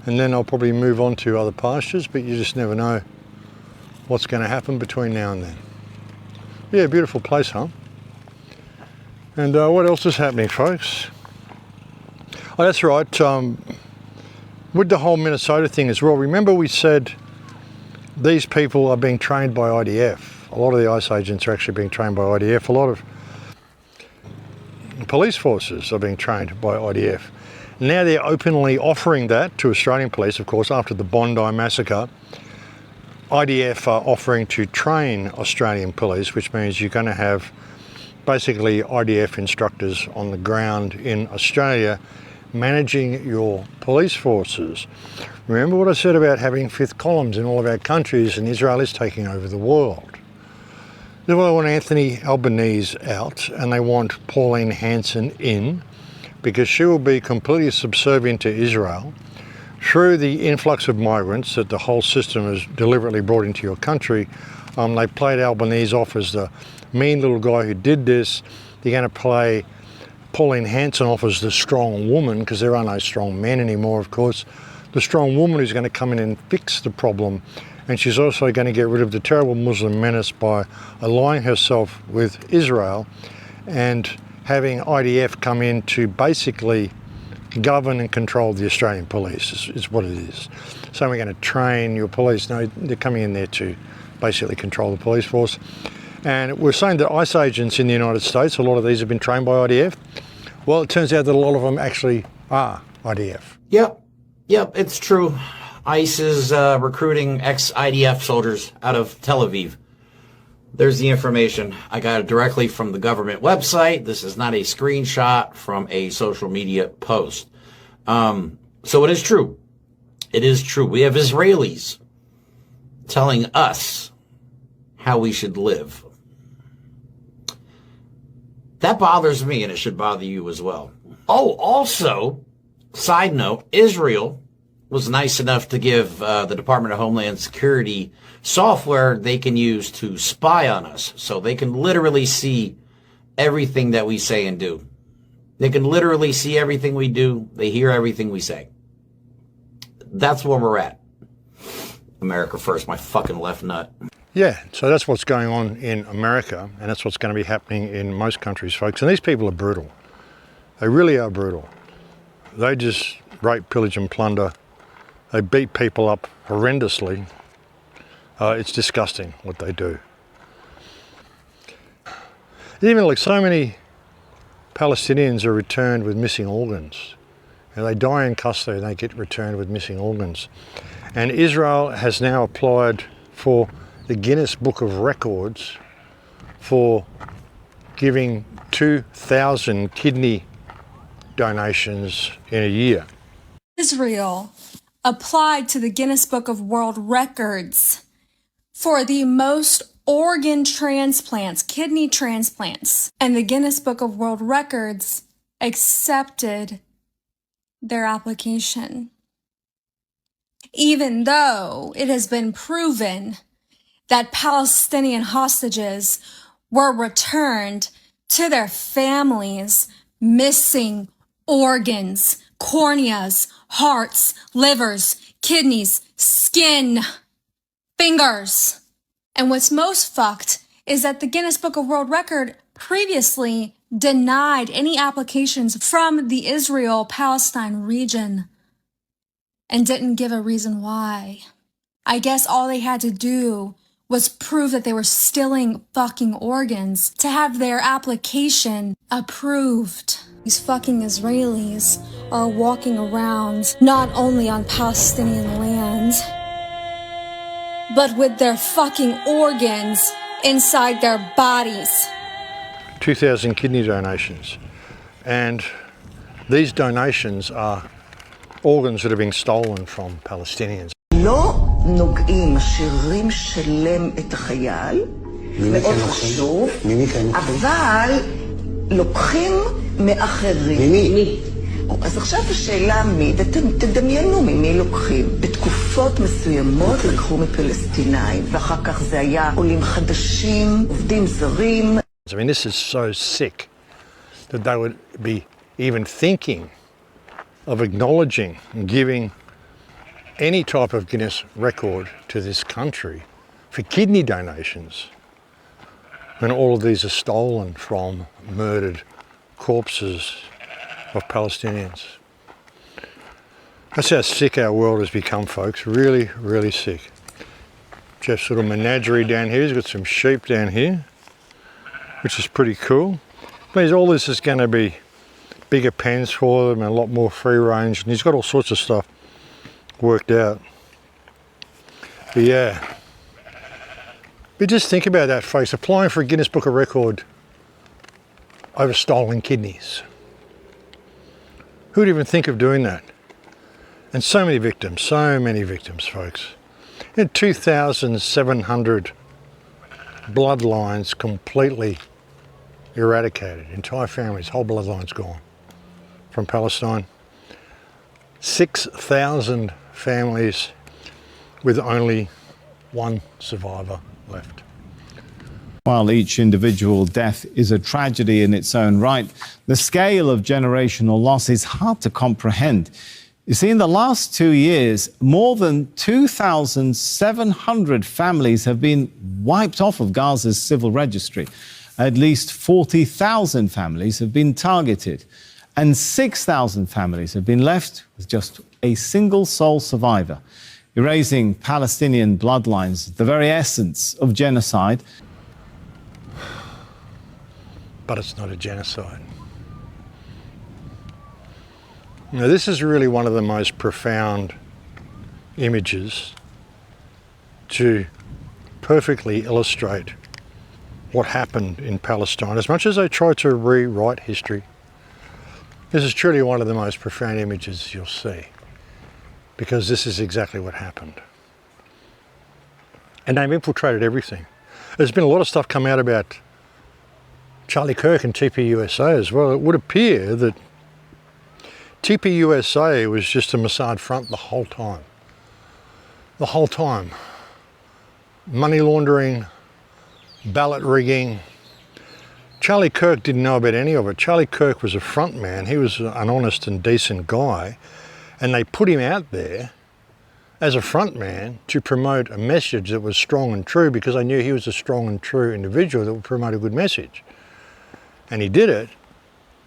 And then I'll probably move on to other pastures, but you just never know what's going to happen between now and then. Yeah, beautiful place, huh? And what else is happening, folks? Oh, that's right. With the whole Minnesota thing as well, remember we said these people are being trained by IDF. A lot of the ICE agents are actually being trained by IDF. A lot of police forces are being trained by IDF. Now they're openly offering that to Australian police, of course, after the Bondi massacre. IDF are offering to train Australian police, which means you're going to have basically IDF instructors on the ground in Australia managing your police forces. Remember what I said about having fifth columns in all of our countries, and Israel is taking over the world. They want Anthony Albanese out, and they want Pauline Hanson in, because she will be completely subservient to Israel through the influx of migrants that the whole system has deliberately brought into your country. They played Albanese off as the mean little guy who did this. They're going to play Pauline Hanson off as the strong woman, because there are no strong men anymore, of course. The strong woman who's going to come in and fix the problem. And she's also going to get rid of the terrible Muslim menace by allying herself with Israel and having IDF come in to basically govern and control the Australian police, is what it is. So we're going to train your police. No, they're coming in there to basically control the police force. And we're saying that ICE agents in the United States, a lot of these have been trained by IDF. Well, it turns out that a lot of them actually are IDF. Yep, Yep, it's true. ICE is recruiting ex-IDF soldiers out of Tel Aviv. There's the information. I got it directly from the government website. This is not a screenshot from a social media post. So it is true. It is true. We have Israelis telling us how we should live. That bothers me, and it should bother you as well. Oh, also, side note, Israel was nice enough to give the Department of Homeland Security software they can use to spy on us. So they can literally see everything that we say and do. They can literally see everything we do. They hear everything we say. That's where we're at. America first, my fucking left nut. Yeah, so that's what's going on in America, and that's what's going to be happening in most countries, folks. And these people are brutal. They really are brutal. They just rape, pillage and plunder. They beat people up horrendously. It's disgusting what they do. Even like so many Palestinians are returned with missing organs. And they die in custody and they get returned with missing organs. And Israel has now applied for the Guinness Book of Records for giving 2,000 kidney donations in a year. Israel applied to the Guinness Book of World Records for the most organ transplants, kidney transplants, and the Guinness Book of World Records accepted their application. Even though it has been proven that Palestinian hostages were returned to their families missing organs, corneas, hearts, livers, kidneys, skin, fingers. And what's most fucked is that the Guinness Book of World Record previously denied any applications from the Israel-Palestine region and didn't give a reason why. I guess all they had to do was prove that they were stealing fucking organs to have their application approved. These fucking Israelis are walking around not only on Palestinian land, but with their fucking organs inside their bodies. 2,000 kidney donations. And these donations are organs that are being stolen from Palestinians. לא נוגעים, משאירים שלם את החייל, מאוד חשוב, אבל לוקחים מאחרים. ממי? אז עכשיו השאלה מי, תדמיינו ממי לוקחים. בתקופות מסוימות לקחו מפלסטינאים, ואחר כך זה היה עולים חדשים, עובדים זרים. I mean, this is so sick that they would be even thinking of acknowledging and giving any type of Guinness record to this country for kidney donations when all of these are stolen from murdered corpses of Palestinians. That's how sick our world has become, folks. Really, really sick. Jeff's little menagerie down here. He's got some sheep down here, which is pretty cool. But all this is going to be bigger pens for them and a lot more free range. And he's got all sorts of stuff worked out. But yeah, but just think about that, folks. Applying for a Guinness Book of Record over stolen kidneys. Who'd even think of doing that? And so many victims, folks. And 2,700 bloodlines completely eradicated. Entire families, whole bloodlines gone from Palestine. 6,000 families with only one survivor left. While each individual death is a tragedy in its own right, the scale of generational loss is hard to comprehend. You see, in the last 2 years, more than 2,700 families have been wiped off of Gaza's civil registry. At least 40,000 families have been targeted, and 6,000 families have been left with just a single sole survivor, erasing Palestinian bloodlines, the very essence of genocide. But it's not a genocide. Now this is really one of the most profound images to perfectly illustrate what happened in Palestine. As much as they try to rewrite history, this is truly one of the most profound images you'll see, because this is exactly what happened. And they've infiltrated everything. There's been a lot of stuff come out about Charlie Kirk and TPUSA as well. It would appear that TPUSA was just a Mossad front the whole time. The whole time. Money laundering, ballot rigging. Charlie Kirk didn't know about any of it. Charlie Kirk was a front man. He was an honest and decent guy. And they put him out there as a front man to promote a message that was strong and true, because they knew he was a strong and true individual that would promote a good message. And he did it.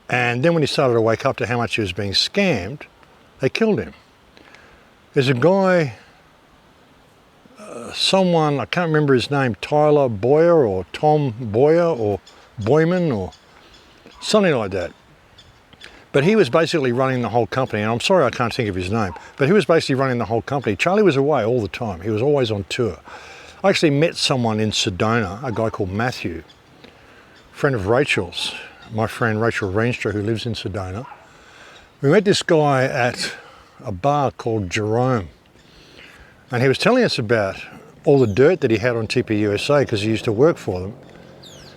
And then when he started to wake up to how much he was being scammed, they killed him. There's a guy, someone, I can't remember his name, Tyler Boyer or Tom Boyer or Boyman or something like that. But he was basically running the whole company, and I'm sorry I can't think of his name, but he was basically running the whole company. Charlie was away all the time. He was always on tour. I actually met someone in Sedona, a guy called Matthew, friend of Rachel's, my friend Rachel Reenstra, who lives in Sedona. We met this guy at a bar called Jerome, and he was telling us about all the dirt that he had on TPUSA because he used to work for them.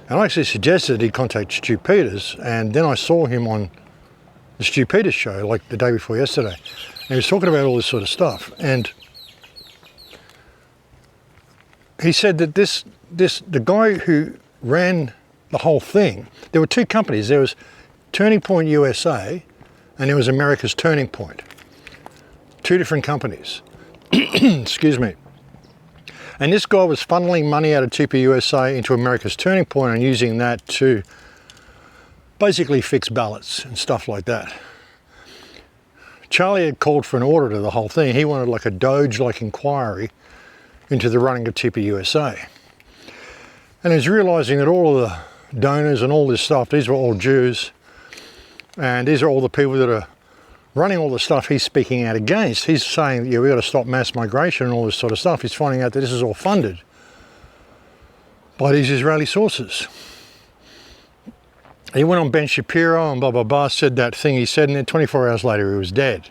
And I actually suggested he contact Stu Peters, and then I saw him on the Stu Peters show like the day before yesterday. And he was talking about all this sort of stuff. And he said that the guy who ran the whole thing, there were two companies. There was Turning Point USA and there was America's Turning Point. Two different companies. Excuse me. And this guy was funneling money out of TPUSA into America's Turning Point and using that to basically fix ballots and stuff like that. Charlie had called for an audit of the whole thing. He wanted like a Doge-like inquiry into the running of TPUSA. And he was realising that all of the donors and all this stuff, these were all Jews, and these are all the people that are running all the stuff he's speaking out against. He's saying, yeah, we've got to stop mass migration and all this sort of stuff. He's finding out that this is all funded by these Israeli sources. He went on Ben Shapiro and blah, blah, blah, said that thing he said, and then 24 hours later he was dead.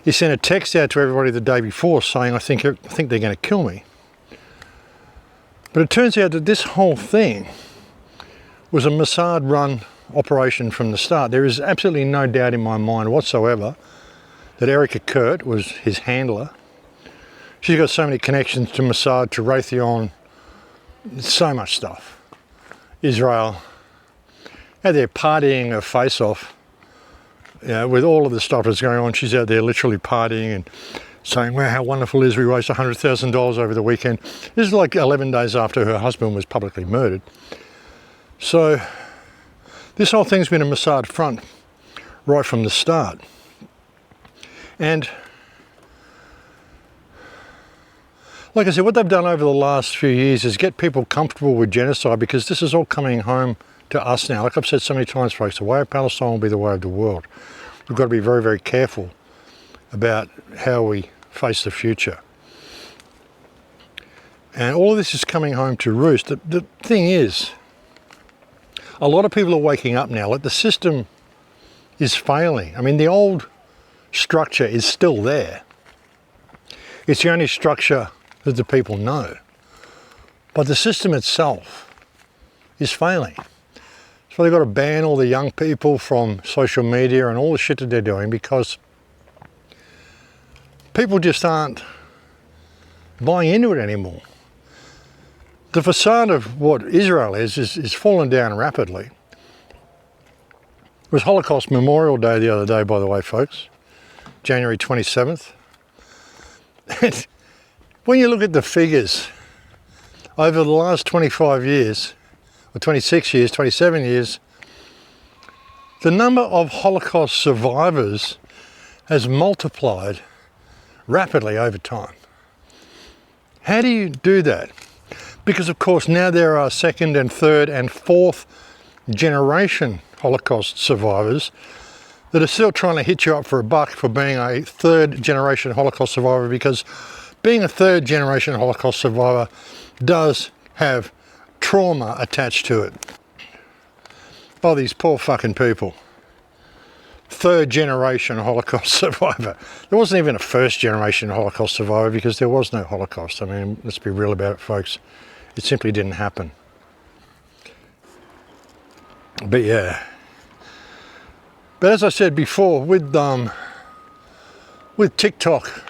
He sent a text out to everybody the day before saying, I think they're going to kill me. But it turns out that this whole thing was a Mossad-run operation from the start. There is absolutely no doubt in my mind whatsoever that Erica Kurt was his handler. She's got so many connections to Mossad, to Raytheon, so much stuff. Israel. Out there partying her face off, you know, with all of the stuff that's going on. She's out there literally partying and saying, wow, how wonderful it is, we raised $100,000 over the weekend. This is like 11 days after her husband was publicly murdered. So this whole thing's been a Mossad front right from the start. And like I said, what they've done over the last few years is get people comfortable with genocide, because this is all coming home to us now. Like I've said so many times, folks, the way of Palestine will be the way of the world. We've got to be very, very careful about how we face the future. And all of this is coming home to roost. The thing is, a lot of people are waking up now. Like, the system is failing. I mean, the old structure is still there. It's the only structure that the people know. But the system itself is failing. So they've got to ban all the young people from social media and all the shit that they're doing, because people just aren't buying into it anymore. The facade of what Israel is falling down rapidly. It was Holocaust Memorial Day the other day, by the way, folks, January 27th. And when you look at the figures over the last 25 years, or 26 years, 27 years, the number of Holocaust survivors has multiplied rapidly over time. How do you do that? Because of course now there are second and third and fourth generation Holocaust survivors that are still trying to hit you up for a buck for being a third-generation Holocaust survivor, because being a third-generation Holocaust survivor does have trauma attached to it. Oh, these poor fucking people. Third-generation Holocaust survivor. There wasn't even a first-generation Holocaust survivor because there was no Holocaust. I mean, let's be real about it, folks. It simply didn't happen. But yeah. But as I said before, with TikTok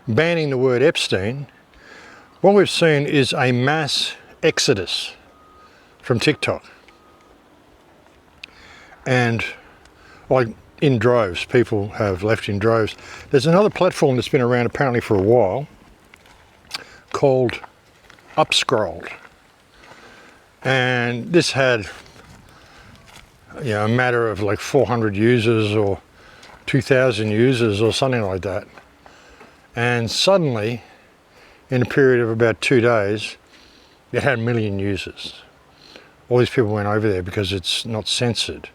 banning the word Epstein, what we've seen is a mass exodus from TikTok. And like in droves, people have left in droves. There's another platform that's been around apparently for a while called Upscrolled. And this had, you know, a matter of like 400 users or 2,000 users or something like that. And suddenly, in a period of about 2 days, it had 1 million users. All these people went over there because it's not censored.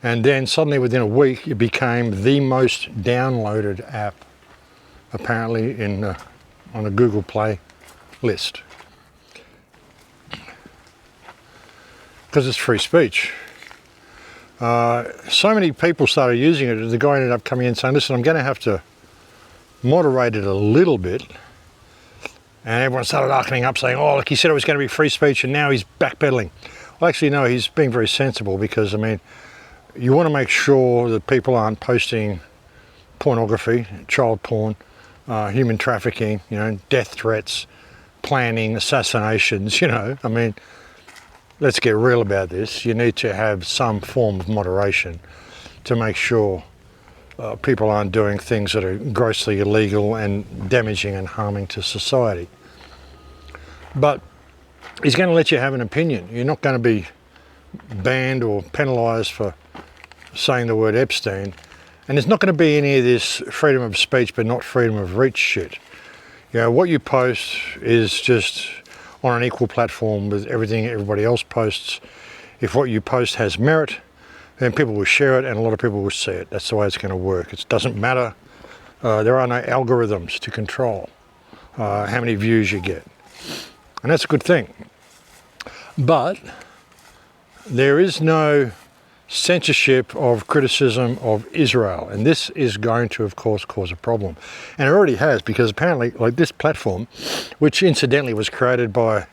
And then suddenly within a week, it became the most downloaded app, apparently on a Google Play list. Because it's free speech. So many people started using it, the guy ended up coming in saying, listen, I'm going to have to moderate it a little bit. And everyone started arcing up saying, oh, look, he said it was going to be free speech and now he's backpedaling. Well, actually, no, he's being very sensible because, I mean, you want to make sure that people aren't posting pornography, child porn, human trafficking, you know, death threats, planning, assassinations, you know. I mean, let's get real about this. You need to have some form of moderation to make sure people aren't doing things that are grossly illegal and damaging and harming to society. But he's going to let you have an opinion. You're not going to be banned or penalised for saying the word Epstein. And there's not going to be any of this freedom of speech but not freedom of reach shit. You know, what you post is just on an equal platform with everything everybody else posts. If what you post has merit, then people will share it and a lot of people will see it. That's the way it's going to work. It doesn't matter. There are no algorithms to control how many views you get. And that's a good thing. But there is no censorship of criticism of Israel. And this is going to, of course, cause a problem. And it already has, because apparently, like this platform, which incidentally was created by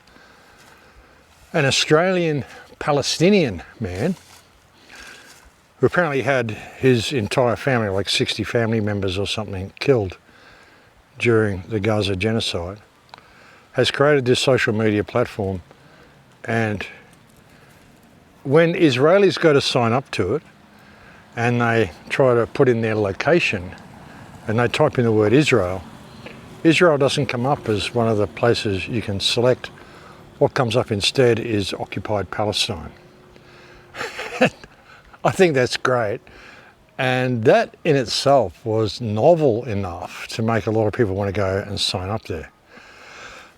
an Australian Palestinian man, who apparently had his entire family, like 60 family members or something, killed during the Gaza genocide, has created this social media platform. And when Israelis go to sign up to it and they try to put in their location and they type in the word Israel, Israel doesn't come up as one of the places you can select. What comes up instead is occupied Palestine. I think that's great. And that in itself was novel enough to make a lot of people want to go and sign up there.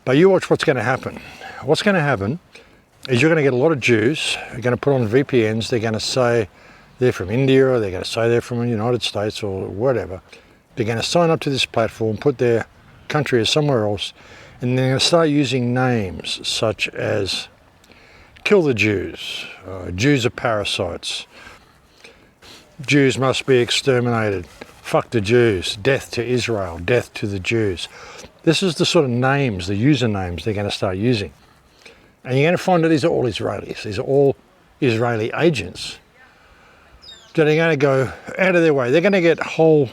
But you watch what's going to happen. What's going to happen is you're going to get a lot of Jews who are going to put on VPNs. They're going to say they're from India, or they're going to say they're from the United States or whatever. They're going to sign up to this platform, put their country as somewhere else, and they're going to start using names such as kill the Jews, Jews are parasites, Jews must be exterminated, fuck the Jews, death to Israel, death to the Jews. This is the sort of names, the usernames they're going to start using. And you're going to find that these are all Israelis. These are all Israeli agents that are going to go out of their way. They're going to get whole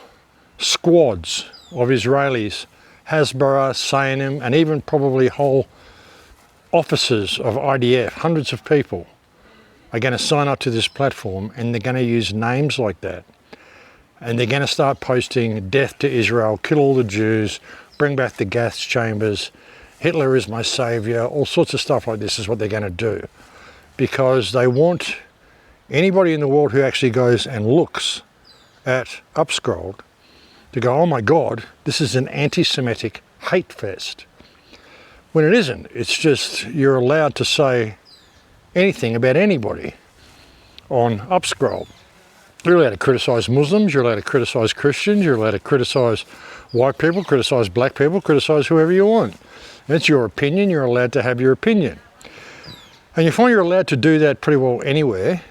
squads of Israelis, Hasbara, Sainim, and even probably whole officers of IDF, hundreds of people are going to sign up to this platform, and they're going to use names like that. And they're going to start posting death to Israel, kill all the Jews, bring back the gas chambers, Hitler is my savior, all sorts of stuff like this is what they're going to do. Because they want anybody in the world who actually goes and looks at Upscrolled to go, oh my God, this is an anti-Semitic hate fest. When it isn't. It's just you're allowed to say anything about anybody on Upscrolled. You're allowed to criticise Muslims, you're allowed to criticise Christians, you're allowed to criticise white people, criticise black people, criticise whoever you want. It's your opinion, you're allowed to have your opinion. And you find you're allowed to do that pretty well anywhere,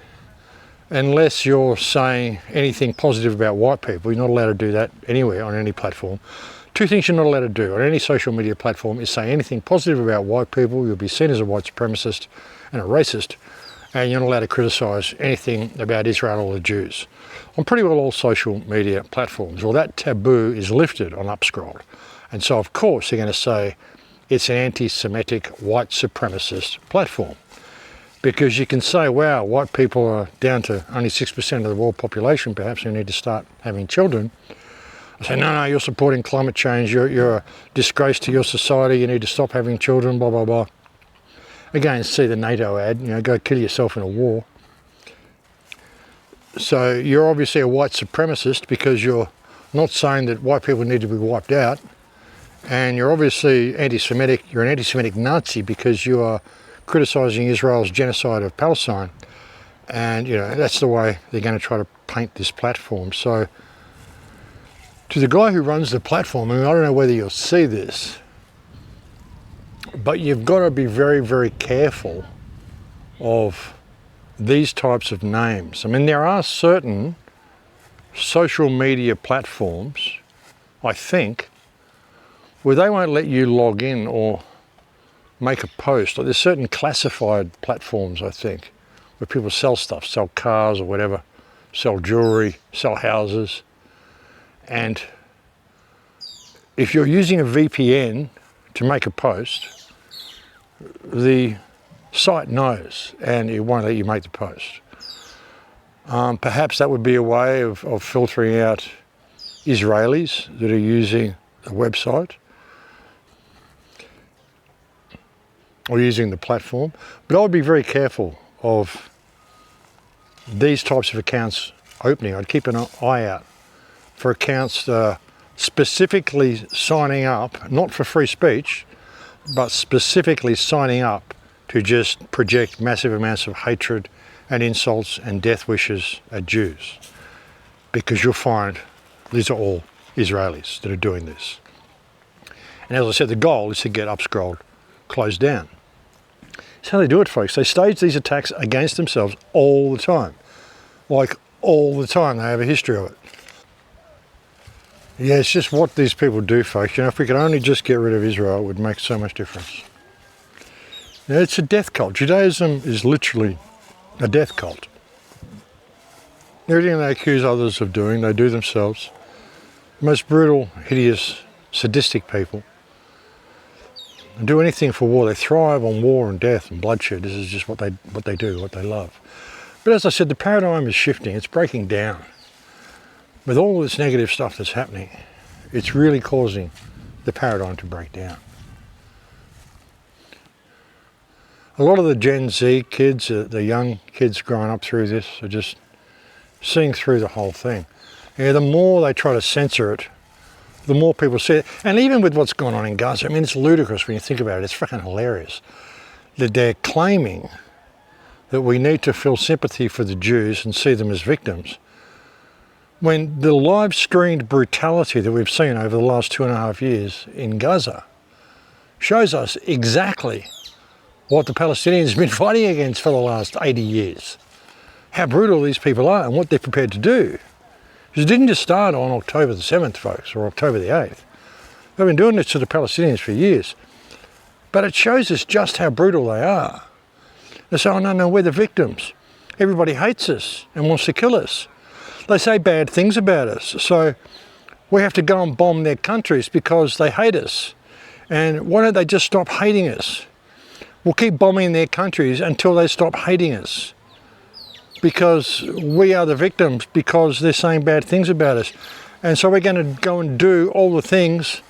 unless you're saying anything positive about white people. You're not allowed to do that anywhere on any platform. Two things you're not allowed to do on any social media platform is say anything positive about white people. You'll be seen as a white supremacist and a racist, and you're not allowed to criticise anything about Israel or the Jews. On pretty well all social media platforms, well, that taboo is lifted on Upscrolled. And so, of course, they're going to say it's an anti-Semitic, white supremacist platform. Because you can say, wow, white people are down to only 6% of the world population, perhaps we need to start having children. I say, no, you're supporting climate change, you're a disgrace to your society, you need to stop having children, blah, blah, blah. Again, see the NATO ad, go kill yourself in a war. So you're obviously a white supremacist because you're not saying that white people need to be wiped out. And you're obviously anti-Semitic, you're an anti-Semitic Nazi because you are criticising Israel's genocide of Palestine. And, that's the way they're going to try to paint this platform. So to the guy who runs the platform, I don't know whether you'll see this, but you've got to be very, very careful of these types of names. I mean, there are certain social media platforms, I think, where they won't let you log in or make a post. Like there's certain classified platforms, I think, where people sell stuff, sell cars or whatever, sell jewelry, sell houses. And if you're using a VPN to make a post, the site knows and it won't let you make the post. Perhaps that would be a way of filtering out Israelis that are using the website or using the platform. But I would be very careful of these types of accounts opening. I'd keep an eye out for accounts specifically signing up, not for free speech, but specifically signing up to just project massive amounts of hatred and insults and death wishes at Jews. Because you'll find these are all Israelis that are doing this. And as I said, the goal is to get Upscrolled closed down. That's how they do it, folks. They stage these attacks against themselves all the time. Like all the time, they have a history of it. Yeah, it's just what these people do, folks. If we could only just get rid of Israel, it would make so much difference. It's a death cult. Judaism is literally a death cult. Everything they accuse others of doing, they do themselves. The most brutal, hideous, sadistic people. They do anything for war. They thrive on war and death and bloodshed. This is just what they do, what they love. But as I said, the paradigm is shifting. It's breaking down. With all this negative stuff that's happening, it's really causing the paradigm to break down. A lot of the Gen Z kids, the young kids growing up through this, are just seeing through the whole thing. The more they try to censor it, the more people see it. And even with what's going on in Gaza, I mean, it's ludicrous when you think about it. It's freaking hilarious that they're claiming that we need to feel sympathy for the Jews and see them as victims, when the live-screened brutality that we've seen over the last 2.5 years in Gaza shows us exactly what the Palestinians have been fighting against for the last 80 years. How brutal these people are and what they're prepared to do. Because it didn't just start on October the 7th, folks, or October the 8th. They've been doing this to the Palestinians for years. But it shows us just how brutal they are. They say, oh, no, we're the victims. Everybody hates us and wants to kill us. They say bad things about us, so we have to go and bomb their countries because they hate us. And why don't they just stop hating us? We'll keep bombing their countries until they stop hating us, because we are the victims, because they're saying bad things about us. And so we're going to go and do all the things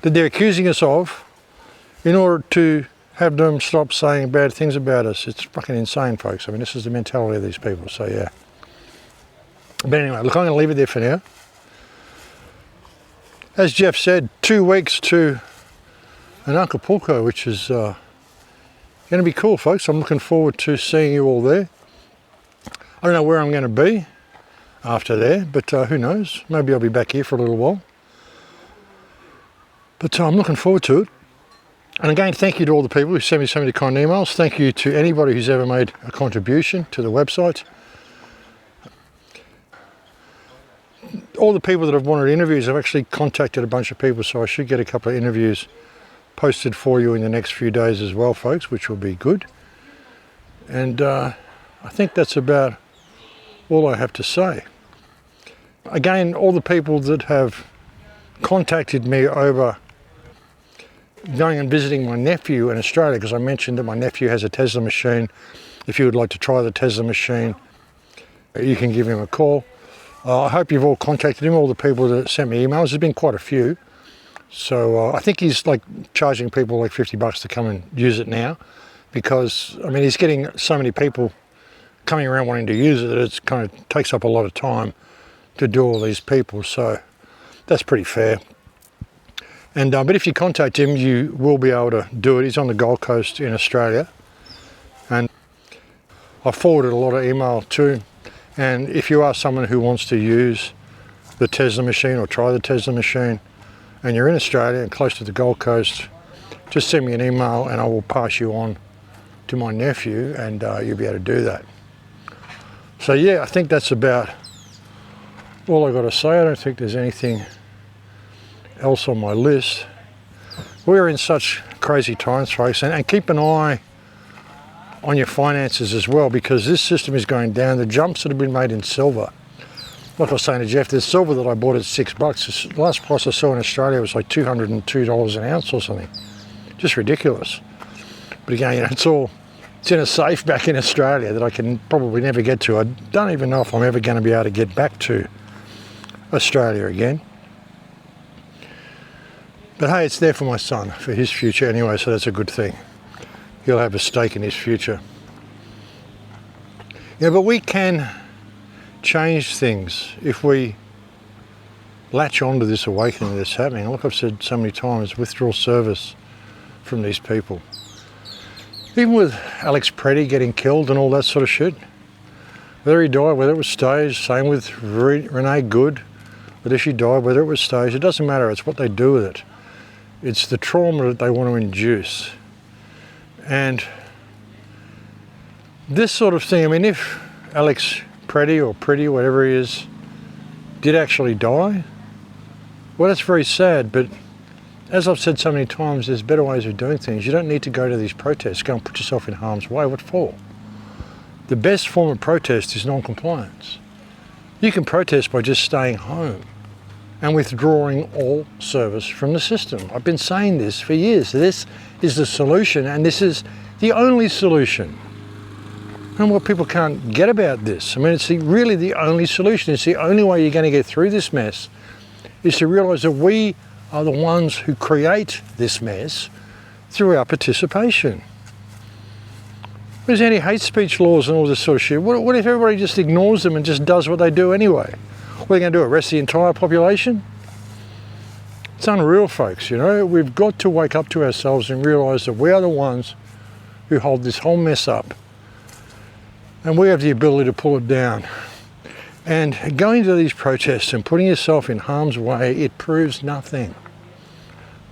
that they're accusing us of in order to have them stop saying bad things about us. It's fucking insane, folks. I mean, this is the mentality of these people, so yeah. But anyway, look, I'm going to leave it there for now. As Jeff said, 2 weeks to an Acapulco, which is going to be cool, folks. I'm looking forward to seeing you all there. I don't know where I'm going to be. after there, but who knows? Maybe I'll be back here for a little while. But I'm looking forward to it. And again, thank you to all the people who sent me so many kind emails. Thank you to anybody who's ever made a contribution to the website. All the people that have wanted interviews, I've actually contacted a bunch of people, so I should get a couple of interviews posted for you in the next few days as well, folks, which will be good. And I think that's about all I have to say. Again, all the people that have contacted me over going and visiting my nephew in Australia, because I mentioned that my nephew has a Tesla machine. If you would like to try the Tesla machine, you can give him a call. I hope you've all contacted him, all the people that sent me emails. There's been quite a few. So I think he's like charging people like $50 to come and use it now, because I mean he's getting so many people coming around wanting to use it that it's kind of takes up a lot of time to do all these people. So that's pretty fair. And but if you contact him, you will be able to do it. He's on the Gold Coast in Australia, and I forwarded a lot of email to him. And if you are someone who wants to use the Tesla machine or try the Tesla machine, and you're in Australia and close to the Gold Coast, just send me an email and I will pass you on to my nephew, and you'll be able to do that. So yeah, I think that's about all I got to say. I don't think there's anything else on my list. We're in such crazy times, folks, and keep an eye on your finances as well, because this system is going down. The jumps that have been made in silver, like I was saying to Jeff, there's silver that I bought at $6. The last price I saw in Australia was like $202 an ounce or something. Just ridiculous. But again, you know, it's in a safe back in Australia that I can probably never get to. I don't even know if I'm ever going to be able to get back to Australia again. But hey, it's there for my son, for his future anyway, so that's a good thing. He'll have a stake in his future. Yeah, but we can change things if we latch onto this awakening that's happening. Like I've said so many times, withdrawal service from these people. Even with Alex Preddy getting killed and all that sort of shit, whether he died, whether it was staged, same with Renee Good, whether she died, whether it was staged, it doesn't matter, it's what they do with it. It's the trauma that they want to induce. And this sort of thing, I mean, if Alex Preddy or Pretty, whatever he is, did actually die, well, that's very sad, but as I've said so many times, there's better ways of doing things. You don't need to go to these protests, go and put yourself in harm's way. What for? The best form of protest is non-compliance. You can protest by just staying home and withdrawing all service from the system. I've been saying this for years. This is the solution, and this is the only solution. And what people can't get about this, I mean, it's really the only solution. It's the only way you're going to get through this mess, is to realise that we are the ones who create this mess through our participation. There's anti-hate speech laws and all this sort of shit. What if everybody just ignores them and just does what they do anyway? What are they going to do, arrest the entire population? It's unreal, folks, you know. We've got to wake up to ourselves and realise that we are the ones who hold this whole mess up. And we have the ability to pull it down. And going to these protests and putting yourself in harm's way, it proves nothing.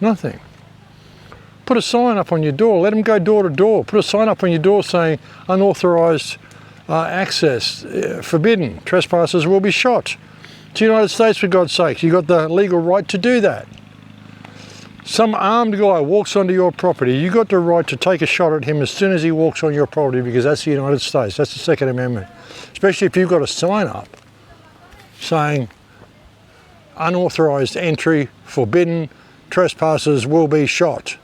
Nothing. Put a sign up on your door. Let them go door to door. Put a sign up on your door saying unauthorised access, forbidden. Trespassers will be shot. To the United States, for God's sake. You've got the legal right to do that. Some armed guy walks onto your property, you've got the right to take a shot at him as soon as he walks on your property, because that's the United States. That's the Second Amendment. Especially if you've got a sign up saying unauthorised entry, forbidden, trespassers will be shot.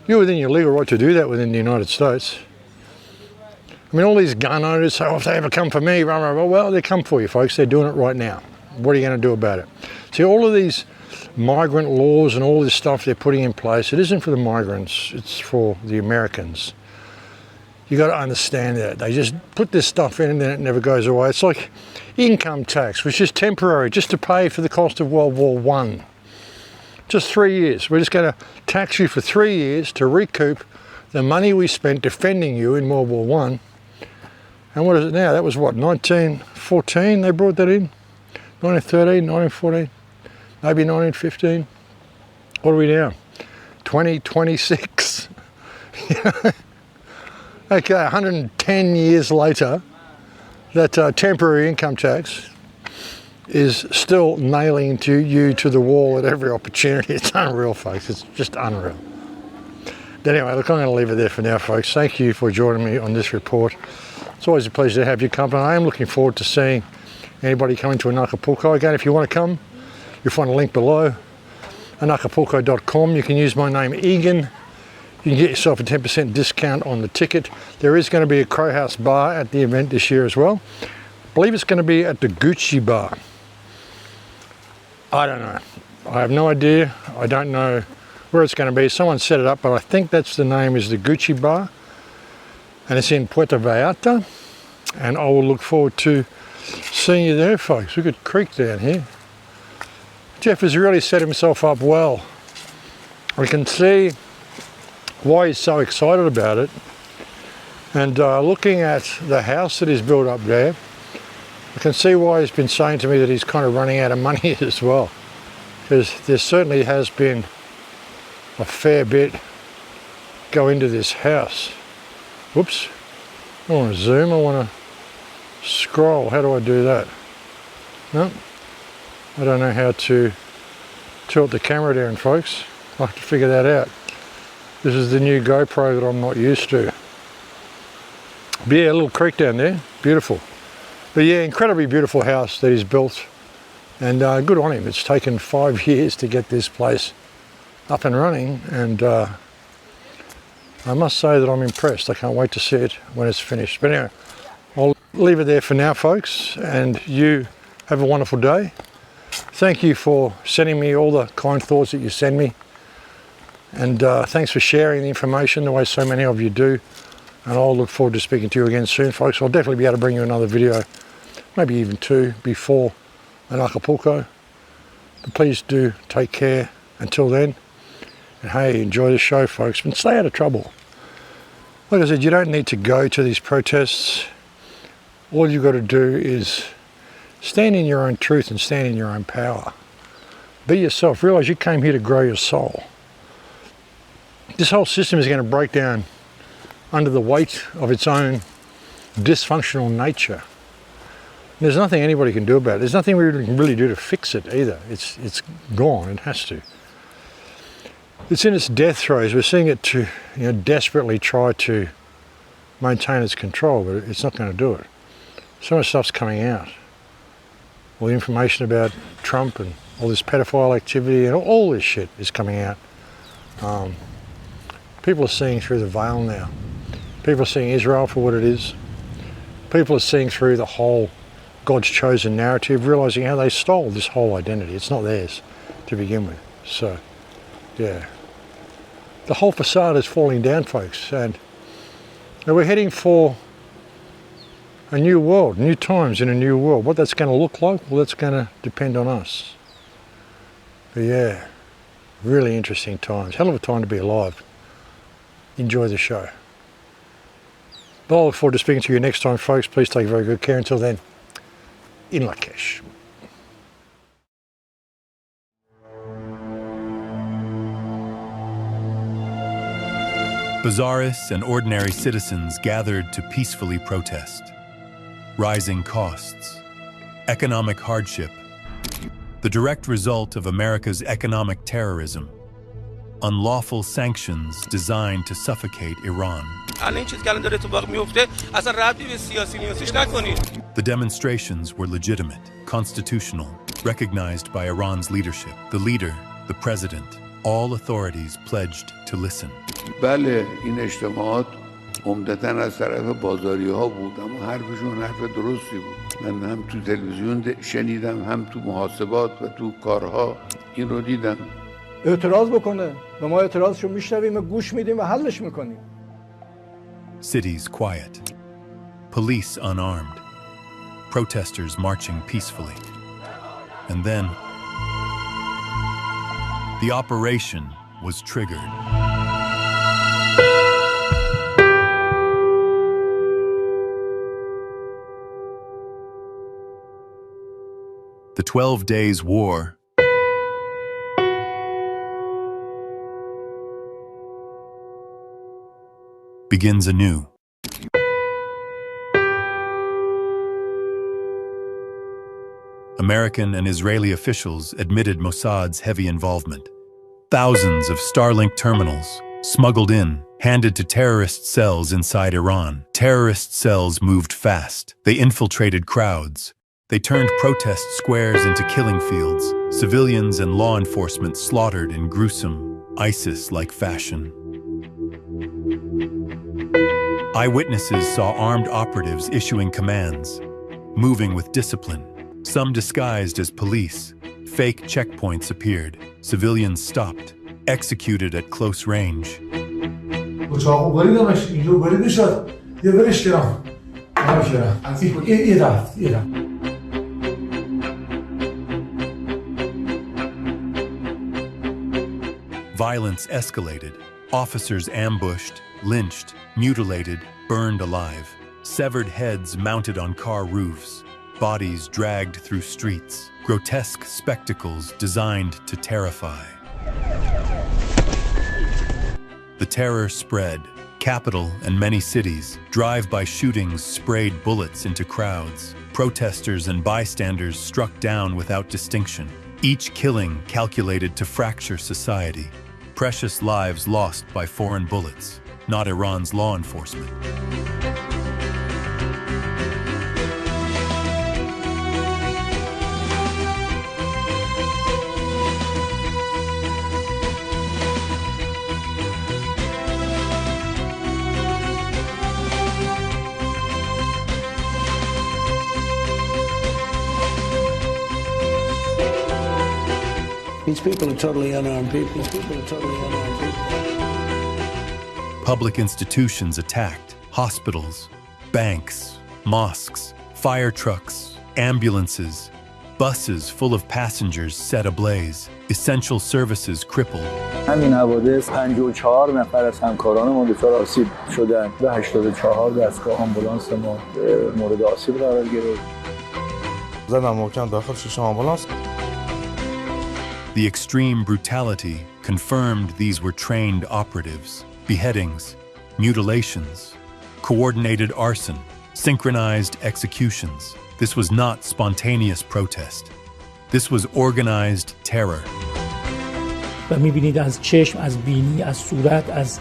You're within your legal right to do that within the United States. I mean, all these gun owners say, oh, if they ever come for me, rah, rah, rah. Well, they come for you, folks. They're doing it right now. What are you going to do about it? See, all of these migrant laws and all this stuff they're putting in place, it isn't for the migrants, it's for the Americans. You got to understand that. They just put this stuff in and then it never goes away. It's like income tax, which is temporary, just to pay for the cost of World War I. Just 3 years. We're just going to tax you for 3 years to recoup the money we spent defending you in World War I. And what is it now? That was what, 1914 they brought that in? 1913, 1914, maybe 1915. What are we now? 2026. Okay, 110 years later, that temporary income tax is still nailing you to the wall at every opportunity. It's unreal, folks. It's just unreal. But anyway, look, I'm going to leave it there for now, folks. Thank you for joining me on this report. It's always a pleasure to have your company. I am looking forward to seeing anybody coming to Acapulco. Again, if you want to come, you'll find a link below. Acapulco.com. You can use my name, Egan. You can get yourself a 10% discount on the ticket. There is going to be a Crowhouse bar at the event this year as well. I believe it's going to be at the Gucci bar. I don't know. I have no idea. I don't know where it's going to be. Someone set it up, but I think that's the name, is the Gucci bar. And it's in Puerto Vallarta. And I will look forward to seeing you there, folks. Look at Creek down here. Jeff has really set himself up well. We can see why he's so excited about it. And looking at the house that he's built up there, I can see why he's been saying to me that he's kind of running out of money as well. Because there certainly has been a fair bit go into this house. Whoops. I want to zoom, I want to scroll. How do I do that? No, I don't know how to tilt the camera down, folks. I'll have to figure that out. This is the new GoPro that I'm not used to. But yeah, a little creek down there, beautiful. But yeah, incredibly beautiful house that he's built, and good on him. It's taken 5 years to get this place up and running, and I must say that I'm impressed. I can't wait to see it when it's finished. But anyway, I'll leave it there for now, folks, and you have a wonderful day. Thank you for sending me all the kind thoughts that you send me. And thanks for sharing the information the way so many of you do. And I'll look forward to speaking to you again soon, folks. I'll definitely be able to bring you another video, maybe even two, before Acapulco. But please do take care until then. And hey, enjoy the show, folks. And stay out of trouble. Like I said, you don't need to go to these protests. All you've got to do is stand in your own truth and stand in your own power. Be yourself. Realize you came here to grow your soul. This whole system is going to break down under the weight of its own dysfunctional nature. And there's nothing anybody can do about it. There's nothing we can really do to fix it either. It's gone. It has to. It's in its death throes. We're seeing it to, desperately try to maintain its control, but it's not going to do it. So much stuff's coming out. All the information about Trump and all this pedophile activity and all this shit is coming out. People are seeing through the veil now. People are seeing Israel for what it is. People are seeing through the whole God's chosen narrative, realizing how they stole this whole identity. It's not theirs to begin with. So, yeah. The whole facade is falling down, folks, and we're heading for a new world, new times in a new world. What that's going to look like, well, that's going to depend on us. But yeah, really interesting times. Hell of a time to be alive. Enjoy the show. But I look forward to speaking to you next time, folks. Please take very good care. Until then, in Lakesh. Bazaarists and ordinary citizens gathered to peacefully protest. Rising costs, economic hardship, the direct result of America's economic terrorism, unlawful sanctions designed to suffocate Iran. The demonstrations were legitimate, constitutional, recognized by Iran's leadership. The leader, the president, all authorities pledged to listen. بله این اجتماعات عمدتاً از طرف بازاری‌ها بود اما حرفشون حرف درستی بود. من هم تو تلویزیون شنیدم هم تو محاسبات و تو کارها این رو دیدم. اعتراض بکنه و ما اعتراضشو میشنویم و گوش میدیم و حلش میکنیم. Cities quiet, police unarmed, protesters marching peacefully. And then the operation was triggered. The 12 Days War begins anew. American and Israeli officials admitted Mossad's heavy involvement. Thousands of Starlink terminals smuggled in, handed to terrorist cells inside Iran. Terrorist cells moved fast. They infiltrated crowds. They turned protest squares into killing fields. Civilians and law enforcement slaughtered in gruesome, ISIS-like fashion. Eyewitnesses saw armed operatives issuing commands, moving with discipline. Some disguised as police. Fake checkpoints appeared. Civilians stopped, executed at close range. Violence escalated. Officers ambushed, lynched, mutilated, burned alive. Severed heads mounted on car roofs. Bodies dragged through streets, grotesque spectacles designed to terrify. The terror spread. Capital and many cities, drive-by shootings sprayed bullets into crowds. Protesters and bystanders struck down without distinction. Each killing calculated to fracture society. Precious lives lost by foreign bullets, not Iran's law enforcement. These people are totally unarmed people. Public institutions attacked, hospitals, banks, mosques, fire trucks, ambulances, buses full of passengers set ablaze, essential services crippled. همین حوادث 54 نفر از همکارانمون دچار آسیب شدند و 84 دستگاه آمبولانس ما مورد آسیب قرار گرفت. زدم محکم داخل شیشه آمبولانس. The extreme brutality confirmed these were trained operatives. Beheadings, mutilations, coordinated arson, synchronized executions. This was not spontaneous protest. This was organized terror. و می‌بینید از چشم، از بینی، از صورت، از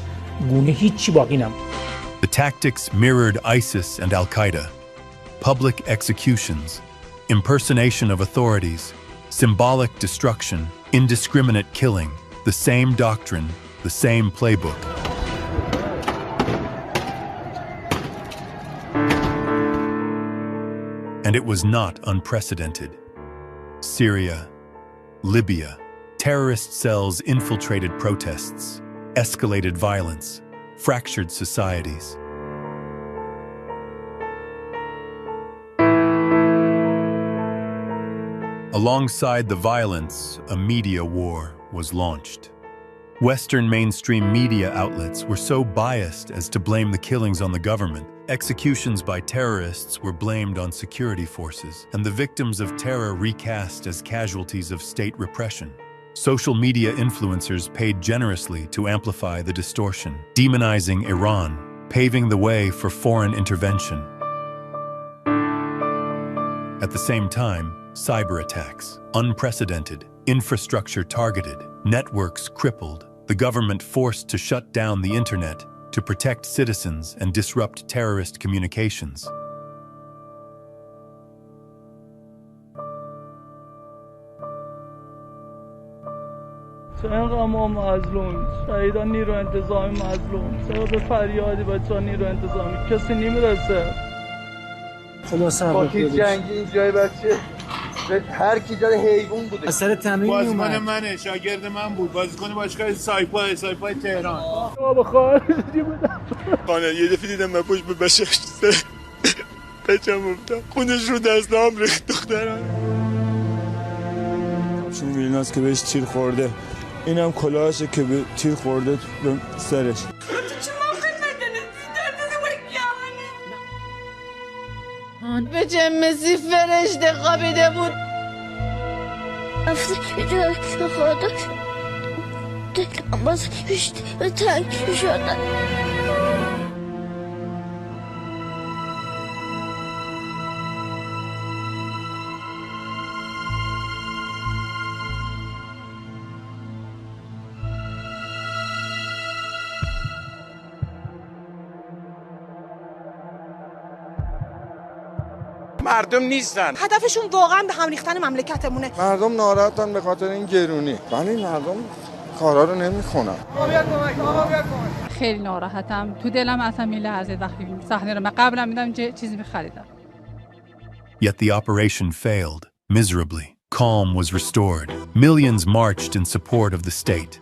گونه هیچی باقی نموند. The tactics mirrored ISIS and Al-Qaeda. Public executions, impersonation of authorities, symbolic destruction, indiscriminate killing, the same doctrine, the same playbook. And it was not unprecedented. Syria, Libya, terrorist cells infiltrated protests, escalated violence, fractured societies. Alongside the violence, a media war was launched. Western mainstream media outlets were so biased as to blame the killings on the government. Executions by terrorists were blamed on security forces, and the victims of terror recast as casualties of state repression. Social media influencers paid generously to amplify the distortion, demonizing Iran, paving the way for foreign intervention. At the same time, cyber attacks, unprecedented, infrastructure targeted, networks crippled, the government forced to shut down the internet to protect citizens and disrupt terrorist communications. چقدر ما مظلوم شهیدان نیرو انتظامی مظلوم سبب فریادی بچه‌ها نیرو انتظامی کسی نمیرسه خلاصه جنگی اینجای بچه هر کی جای حیوان بوده اثر تمرین بازیکن منه شاگرد من بود بازیکن باشگاه سایپای تهران بابا خارجی بودم خانه یه دفعه دیدم من پشت به بشش بچم افتاد خونش رو دستام ریخت دخترم چون میلناس که بهش تیر خورده اینم کلاهشه که به تیر خورده به سرش به جمسی فرشته خوابیده بود وقتی که جایی که خدا دلم باز بیشتر به تنگ شدن. مردم نیستن. هدفشون واقعا به هم ریختن مملکتمونه. مردم ناراحتن به خاطر این گرونی. ولی مردم کارا رو نمیکنن. خیلی ناراحتم. تو دلم اصلا میلرزه وقتی صحنه رو من قبلا میدم چیزی می‌خریدم. Yet the operation failed miserably. Calm was restored. Millions marched in support of the state.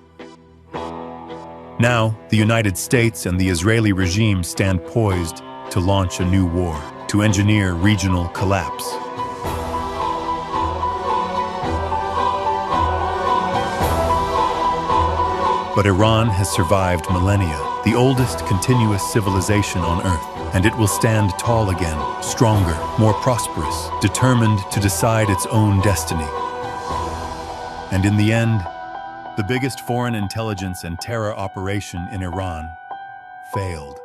Now, the United States and the Israeli regime stand poised to launch a new war, to engineer regional collapse. But Iran has survived millennia, the oldest continuous civilization on Earth, and it will stand tall again, stronger, more prosperous, determined to decide its own destiny. And in the end, the biggest foreign intelligence and terror operation in Iran failed.